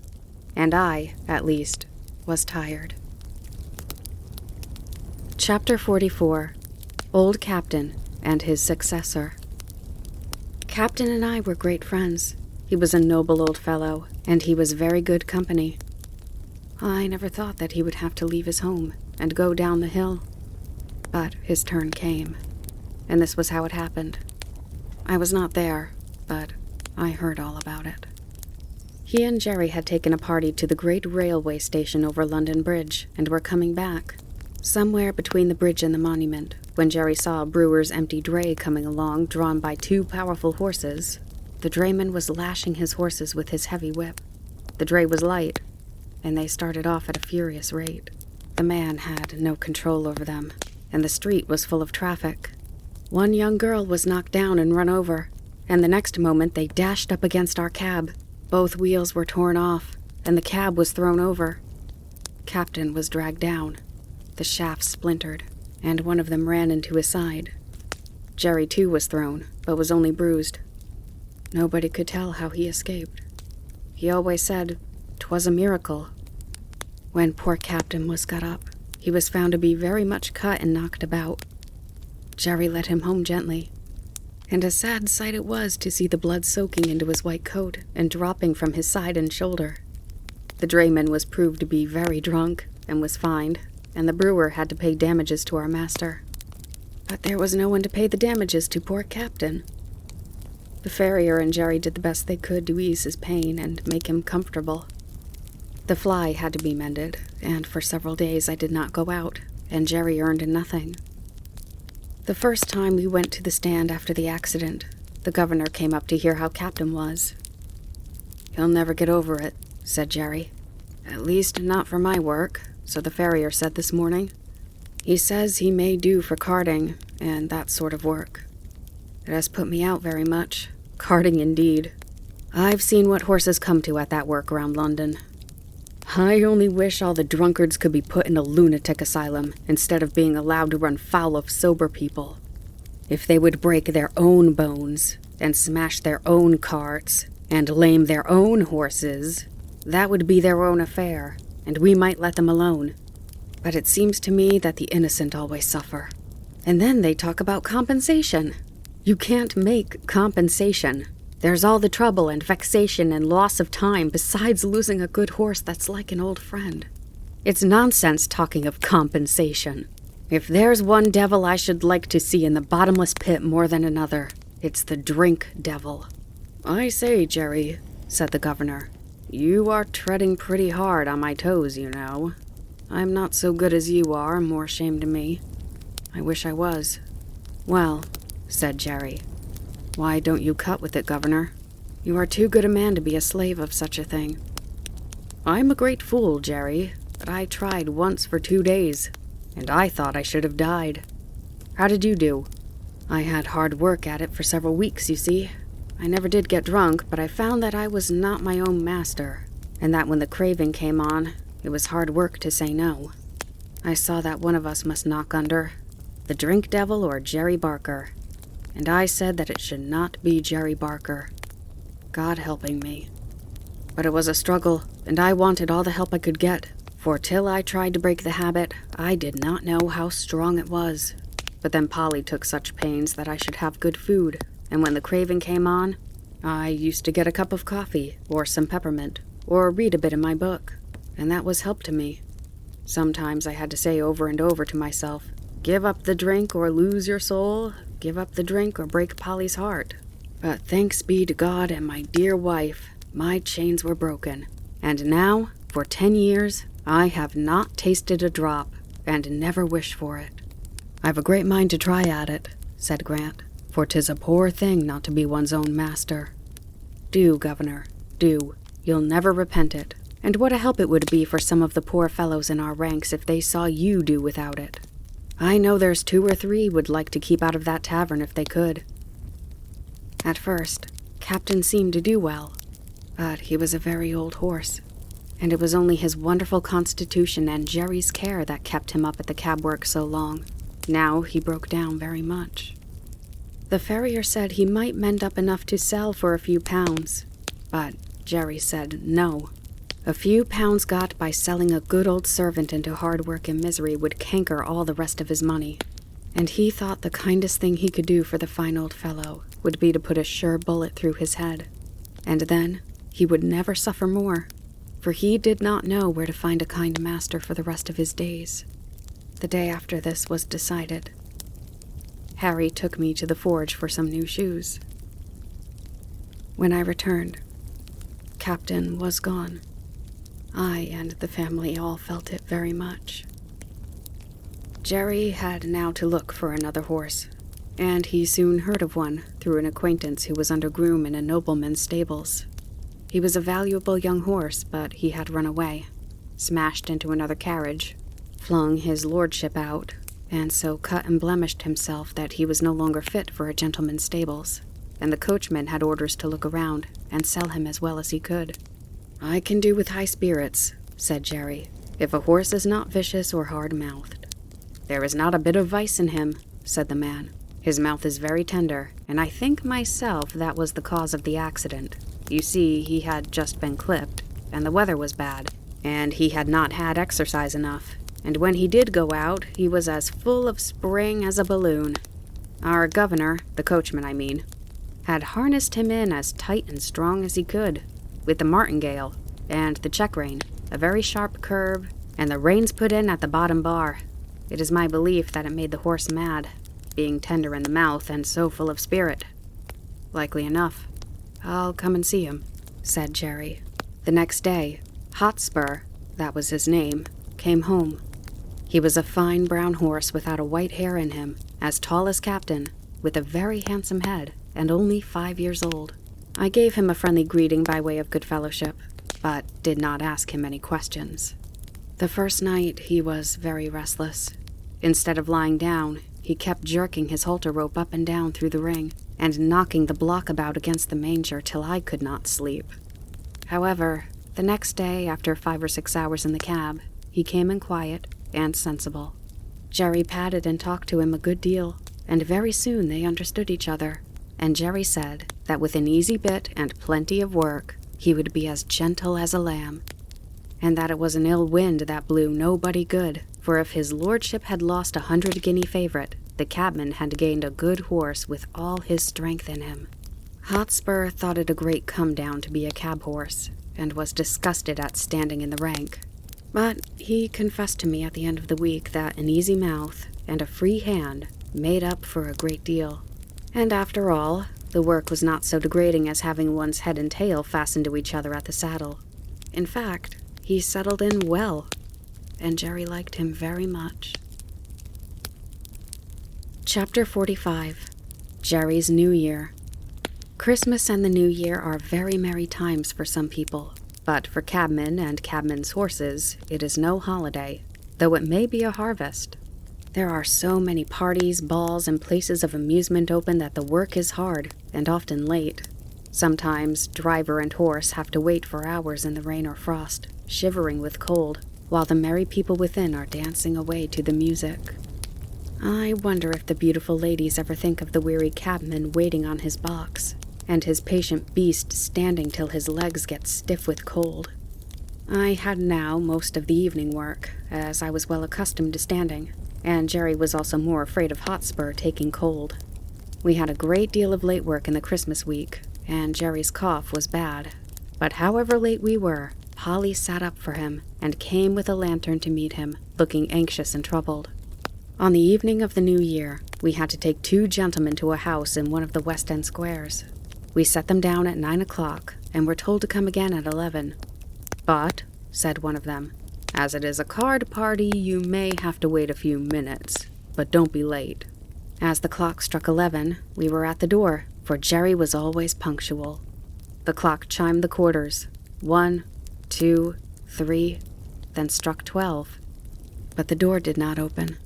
and I, at least, was tired. Chapter 44. Old Captain and His Successor. Captain and I were great friends. He was a noble old fellow, and he was very good company. I never thought that he would have to leave his home and go down the hill. But his turn came, and this was how it happened. I was not there, but I heard all about it. He and Jerry had taken a party to the great railway station over London Bridge and were coming back. Somewhere between the bridge and the monument, when Jerry saw a brewer's empty dray coming along drawn by 2 powerful horses, the drayman was lashing his horses with his heavy whip. The dray was light, and they started off at a furious rate. The man had no control over them, and the street was full of traffic. One young girl was knocked down and run over, and the next moment they dashed up against our cab. Both wheels were torn off, and the cab was thrown over. Captain was dragged down. The shafts splintered, and one of them ran into his side. Jerry, too, was thrown, but was only bruised. Nobody could tell how he escaped. He always said 'twas a miracle. When poor Captain was got up, he was found to be very much cut and knocked about. Jerry led him home gently, and a sad sight it was to see the blood soaking into his white coat and dropping from his side and shoulder. The drayman was proved to be very drunk and was fined, and the brewer had to pay damages to our master. But there was no one to pay the damages to poor Captain. The farrier and Jerry did the best they could to ease his pain and make him comfortable. The fly had to be mended, and for several days I did not go out, and Jerry earned nothing. The first time we went to the stand after the accident, the governor came up to hear how Captain was. "He'll never get over it," said Jerry. "At least not for my work," so the farrier said this morning. "He says he may do for carting and that sort of work. It has put me out very much. Carting indeed. I've seen what horses come to at that work around London. I only wish all the drunkards could be put in a lunatic asylum instead of being allowed to run foul of sober people. If they would break their own bones and smash their own carts and lame their own horses, that would be their own affair, and we might let them alone. But it seems to me that the innocent always suffer. And then they talk about compensation. You can't make compensation. There's all the trouble and vexation and loss of time besides losing a good horse that's like an old friend. It's nonsense talking of compensation. If there's one devil I should like to see in the bottomless pit more than another, it's the drink devil." "I say, Jerry," said the governor, "you are treading pretty hard on my toes, you know. I'm not so good as you are, more shame to me. I wish I was." "Well," said Jerry, Why don't you cut with it, Governor? You are too good a man to be a slave of such a thing. I'm a great fool, Jerry, but I tried once for 2 days, and I thought I should have died. How did you do? I had hard work at it for several weeks, you see. I never did get drunk, but I found that I was not my own master, and that when the craving came on, it was hard work to say no. I saw that one of us must knock under, the drink devil or Jerry Barker, and I said that it should not be Jerry Barker. God helping me. But it was a struggle, and I wanted all the help I could get, for till I tried to break the habit, I did not know how strong it was. But then Polly took such pains that I should have good food, and when the craving came on, I used to get a cup of coffee, or some peppermint, or read a bit in my book, and that was help to me. Sometimes I had to say over and over to myself, give up the drink or lose your soul, give up the drink or break Polly's heart. But thanks be to God and my dear wife, my chains were broken, and now, for 10 years, I have not tasted a drop, and never wish for it. I've a great mind to try at it, said Grant, for 'tis a poor thing not to be one's own master. Do, Governor, do. You'll never repent it. And what a help it would be for some of the poor fellows in our ranks if they saw you do without it. I know there's 2 or 3 would like to keep out of that tavern if they could. At first, Captain seemed to do well, but he was a very old horse, and it was only his wonderful constitution and Jerry's care that kept him up at the cab work so long. Now he broke down very much. The farrier said he might mend up enough to sell for a few pounds, but Jerry said no. A few pounds got by selling a good old servant into hard work and misery would canker all the rest of his money, and he thought the kindest thing he could do for the fine old fellow would be to put a sure bullet through his head, and then he would never suffer more, for he did not know where to find a kind master for the rest of his days. The day after this was decided. Harry took me to the forge for some new shoes. When I returned, Captain was gone. I and the family all felt it very much. Jerry had now to look for another horse, and he soon heard of one through an acquaintance who was under groom in a nobleman's stables. He was a valuable young horse, but he had run away, smashed into another carriage, flung his lordship out, and so cut and blemished himself that he was no longer fit for a gentleman's stables, and the coachman had orders to look around and sell him as well as he could. I can do with high spirits, said Jerry, if a horse is not vicious or hard-mouthed. There is not a bit of vice in him, said the man. His mouth is very tender, and I think myself that was the cause of the accident. You see, he had just been clipped, and the weather was bad, and he had not had exercise enough, and when he did go out, he was as full of spring as a balloon. Our governor, the coachman I mean, had harnessed him in as tight and strong as he could, with the martingale, and the check-rein, a very sharp curb, and the reins put in at the bottom bar. It is my belief that it made the horse mad, being tender in the mouth and so full of spirit. Likely enough. I'll come and see him, said Jerry. The next day, Hotspur, that was his name, came home. He was a fine brown horse without a white hair in him, as tall as Captain, with a very handsome head, and only 5 years old. I gave him a friendly greeting by way of good fellowship, but did not ask him any questions. The first night he was very restless. Instead of lying down, he kept jerking his halter rope up and down through the ring, and knocking the block about against the manger till I could not sleep. However, the next day, after 5 or 6 hours in the cab, he came in quiet and sensible. Jerry patted and talked to him a good deal, and very soon they understood each other, and Jerry said that with an easy bit and plenty of work, he would be as gentle as a lamb, and that it was an ill wind that blew nobody good, for if his lordship had lost 100-guinea favorite, the cabman had gained a good horse with all his strength in him. Hotspur thought it a great come-down to be a cab horse, and was disgusted at standing in the rank. But he confessed to me at the end of the week that an easy mouth and a free hand made up for a great deal. And after all, the work was not so degrading as having one's head and tail fastened to each other at the saddle. In fact, he settled in well, and Jerry liked him very much. Chapter 45. Jerry's New Year. Christmas and the New Year are very merry times for some people, but for cabmen and cabmen's horses, it is no holiday, though it may be a harvest. There are so many parties, balls, and places of amusement open that the work is hard and often late. Sometimes driver and horse have to wait for hours in the rain or frost, shivering with cold, while the merry people within are dancing away to the music. I wonder if the beautiful ladies ever think of the weary cabman waiting on his box, and his patient beast standing till his legs get stiff with cold. I had now most of the evening work, as I was well accustomed to standing, and Jerry was also more afraid of Hotspur taking cold. We had a great deal of late work in the Christmas week, and Jerry's cough was bad. But however late we were, Polly sat up for him and came with a lantern to meet him, looking anxious and troubled. On the evening of the New Year, we had to take 2 gentlemen to a house in one of the West End squares. We set them down at 9 o'clock, and were told to come again at 11. "But," said one of them, "as it is a card party, you may have to wait a few minutes, but don't be late." As the clock struck 11, we were at the door, for Jerry was always punctual. The clock chimed the quarters, 1, 2, 3, then struck 12. But the door did not open.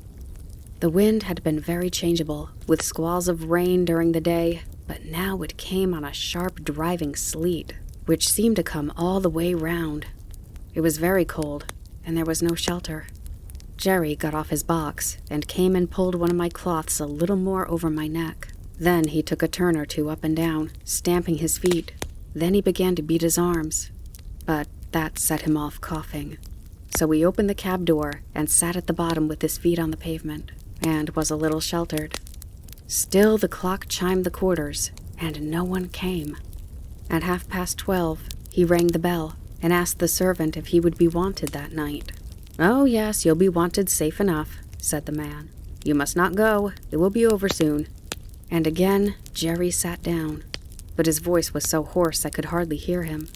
The wind had been very changeable, with squalls of rain during the day, but now it came on a sharp driving sleet, which seemed to come all the way round. It was very cold, and there was no shelter. Jerry got off his box, and came and pulled one of my cloths a little more over my neck. Then he took a turn or 2 up and down, stamping his feet. Then he began to beat his arms, but that set him off coughing. So we opened the cab door, and sat at the bottom with his feet on the pavement, and was a little sheltered. Still the clock chimed the quarters, and no one came. At 12:30, he rang the bell, and asked the servant if he would be wanted that night. "Oh, yes, you'll be wanted safe enough," said the man. "You must not go. It will be over soon." And again Jerry sat down, but his voice was so hoarse I could hardly hear him.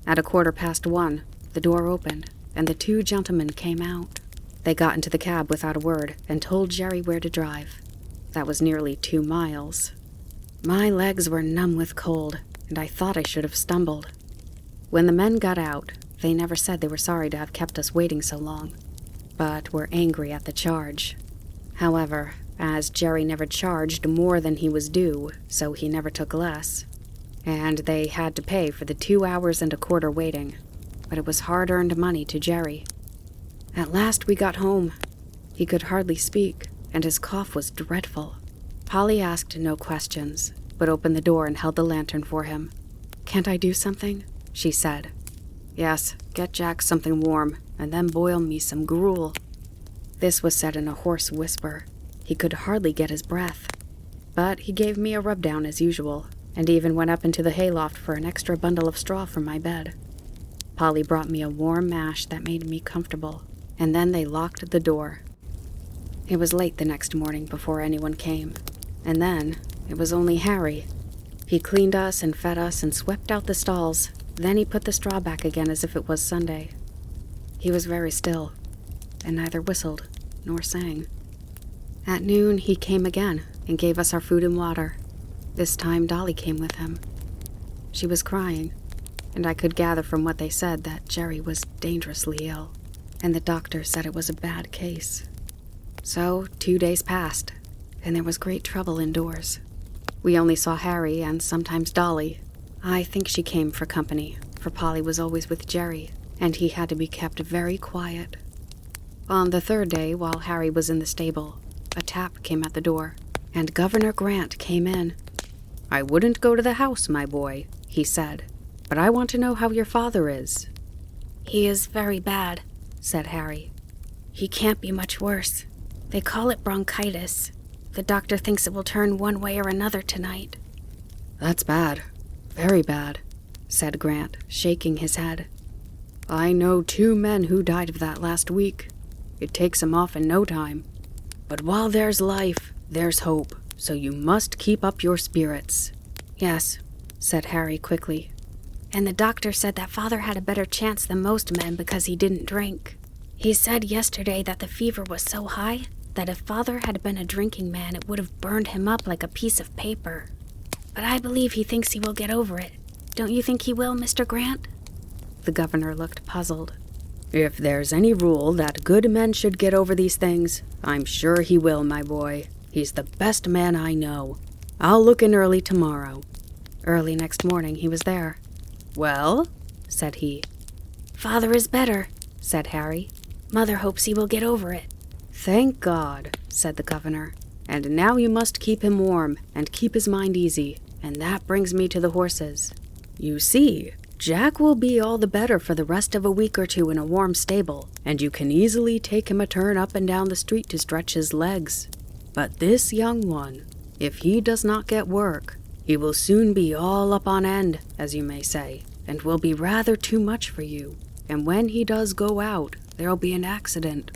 At 1:15, the door opened, and the 2 gentlemen came out. They got into the cab without a word, and told Jerry where to drive. That was nearly 2 miles. My legs were numb with cold, and I thought I should have stumbled. When the men got out, they never said they were sorry to have kept us waiting so long, but were angry at the charge. However, as Jerry never charged more than he was due, so he never took less, and they had to pay for the 2 hours and a quarter waiting, but it was hard-earned money to Jerry. At last we got home. He could hardly speak, and his cough was dreadful. Polly asked no questions, but opened the door and held the lantern for him. "Can't I do something?" she said. "Yes, get Jack something warm, and then boil me some gruel." This was said in a hoarse whisper. He could hardly get his breath. But he gave me a rub-down as usual, and even went up into the hayloft for an extra bundle of straw from my bed. Polly brought me a warm mash that made me comfortable, and then they locked the door. It was late the next morning before anyone came, and then it was only Harry. He cleaned us and fed us and swept out the stalls. Then he put the straw back again as if it was Sunday. He was very still, and neither whistled nor sang. At noon he came again and gave us our food and water. This time Dolly came with him. She was crying, and I could gather from what they said that Jerry was dangerously ill, and the doctor said it was a bad case. So 2 days passed, and there was great trouble indoors. We only saw Harry and sometimes Dolly. I think she came for company, for Polly was always with Jerry, and he had to be kept very quiet. On the 3rd day, while Harry was in the stable, a tap came at the door, and Governor Grant came in. "I wouldn't go to the house, my boy," he said, "but I want to know how your father is." "He is very bad," said Harry. "He can't be much worse. They call it bronchitis. The doctor thinks it will turn one way or another tonight." "That's bad, very bad," said Grant, shaking his head. "I know 2 men who died of that last week. It takes 'em off in no time. But while there's life, there's hope, so you must keep up your spirits." "Yes," said Harry quickly. "And the doctor said that Father had a better chance than most men because he didn't drink. He said yesterday that the fever was so high that if Father had been a drinking man, it would have burned him up like a piece of paper." but I believe he thinks he will get over it. Don't you think he will, Mr. Grant?" The governor looked puzzled. "If there's any rule that good men should get over these things, I'm sure he will, my boy. He's the best man I know. I'll look in early tomorrow." Early next morning he was there. "Well?" said he. "Father is better," said Harry. "Mother hopes he will get over it." "Thank God," said the governor. "And now you must keep him warm and keep his mind easy, and that brings me to the horses. You see, Jack will be all the better for the rest of a week or two in a warm stable, and you can easily take him a turn up and down the street to stretch his legs. But this young one, if he does not get work, he will soon be all up on end, as you may say, and will be rather too much for you. And when he does go out, there'll be an accident."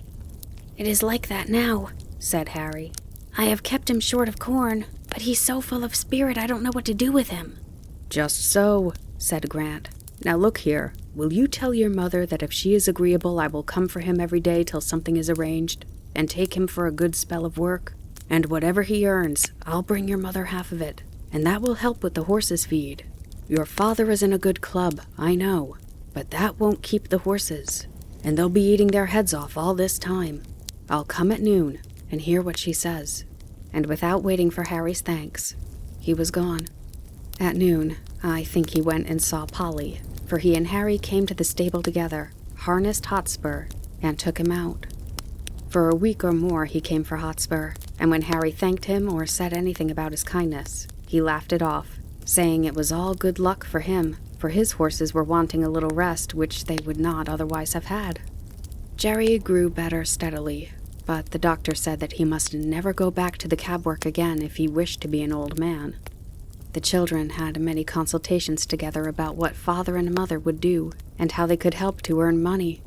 "It is like that now," said Harry. "I have kept him short of corn, but he's so full of spirit I don't know what to do with him." "Just so," said Grant. "Now look here, will you tell your mother that if she is agreeable I will come for him every day till something is arranged, and take him for a good spell of work? And whatever he earns, I'll bring your mother half of it, and that will help with the horses' feed. Your father is in a good club, I know, but that won't keep the horses, and they'll be eating their heads off all this time. I'll come at noon and hear what she says." And without waiting for Harry's thanks, he was gone. At noon, I think he went and saw Polly, for he and Harry came to the stable together, harnessed Hotspur, and took him out. For a week or more he came for Hotspur, and when Harry thanked him or said anything about his kindness, he laughed it off, saying it was all good luck for him, for his horses were wanting a little rest which they would not otherwise have had. Jerry grew better steadily, but the doctor said that he must never go back to the cab work again if he wished to be an old man. The children had many consultations together about what father and mother would do, and how they could help to earn money.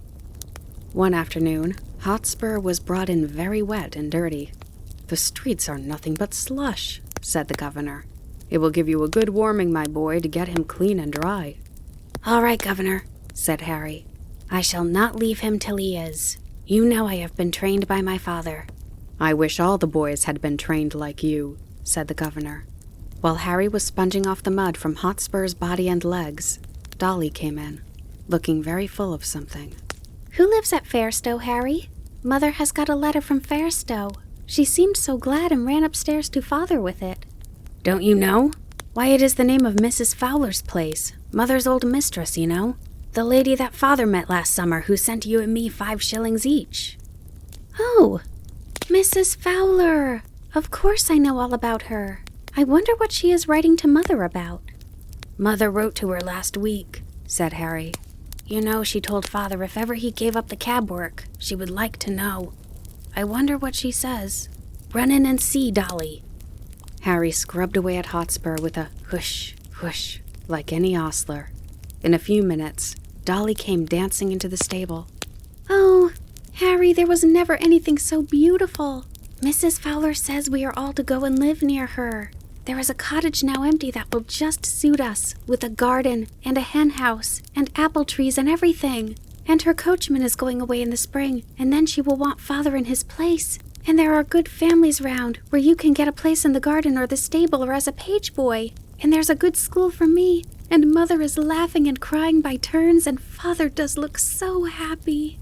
One afternoon, Hotspur was brought in very wet and dirty. "The streets are nothing but slush," said the governor. "It will give you a good warming, my boy, to get him clean and dry." "All right, Governor," said Harry. "I shall not leave him till he is. You know I have been trained by my father." "I wish all the boys had been trained like you," said the governor. While Harry was sponging off the mud from Hotspur's body and legs, Dolly came in, looking very full of something. "Who lives at Fairstowe, Harry? Mother has got a letter from Fairstowe. She seemed so glad and ran upstairs to Father with it." "Don't you know? Why, it is the name of Mrs. Fowler's place, Mother's old mistress, you know. The lady that Father met last summer who sent you and me 5 shillings each." "Oh, Mrs. Fowler! Of course I know all about her. I wonder what she is writing to Mother about." "Mother wrote to her last week," said Harry. "You know, she told Father if ever he gave up the cab work, she would like to know. I wonder what she says. Run in and see, Dolly." Harry scrubbed away at Hotspur with a whoosh, whoosh, like any ostler. In a few minutes, Dolly came dancing into the stable. "Oh, Harry, there was never anything so beautiful. Mrs. Fowler says we are all to go and live near her. There is a cottage now empty that will just suit us, with a garden and a hen house and apple trees and everything. And her coachman is going away in the spring, and then she will want Father in his place. And there are good families round where you can get a place in the garden or the stable or as a page boy. And there's a good school for me. And Mother is laughing and crying by turns, and Father does look so happy."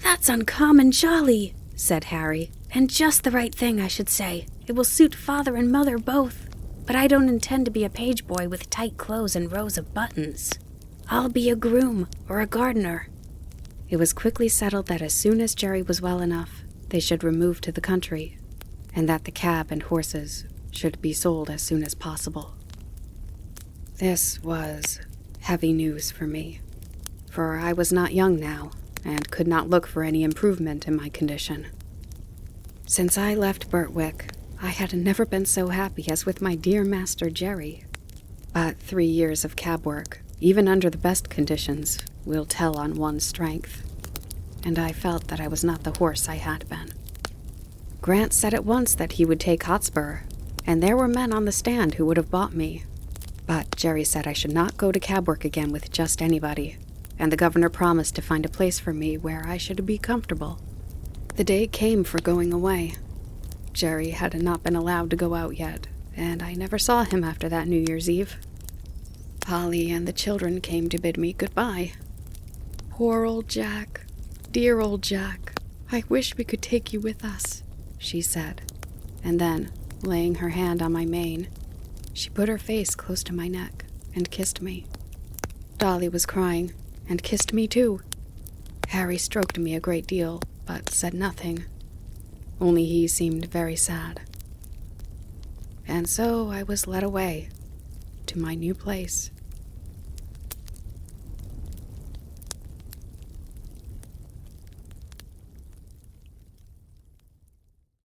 "That's uncommon jolly," said Harry. "And just the right thing, I should say. It will suit Father and Mother both. But I don't intend to be a page boy with tight clothes and rows of buttons. I'll be a groom or a gardener." It was quickly settled that as soon as Jerry was well enough, they should remove to the country, and that the cab and horses should be sold as soon as possible. This was heavy news for me, for I was not young now, and could not look for any improvement in my condition. Since I left Birtwick, I had never been so happy as with my dear Master Jerry. But 3 years of cab work, even under the best conditions, will tell on one's strength, and I felt that I was not the horse I had been. Grant said at once that he would take Hotspur, and there were men on the stand who would have bought me. But Jerry said I should not go to cab work again with just anybody, and the governor promised to find a place for me where I should be comfortable. The day came for going away. Jerry had not been allowed to go out yet, and I never saw him after that New Year's Eve. Polly and the children came to bid me goodbye. Poor old Jack, dear old Jack, I wish we could take you with us, she said, and then, laying her hand on my mane, she put her face close to my neck and kissed me. Dolly was crying and kissed me too. Harry stroked me a great deal, but said nothing. Only he seemed very sad. And so I was led away to my new place.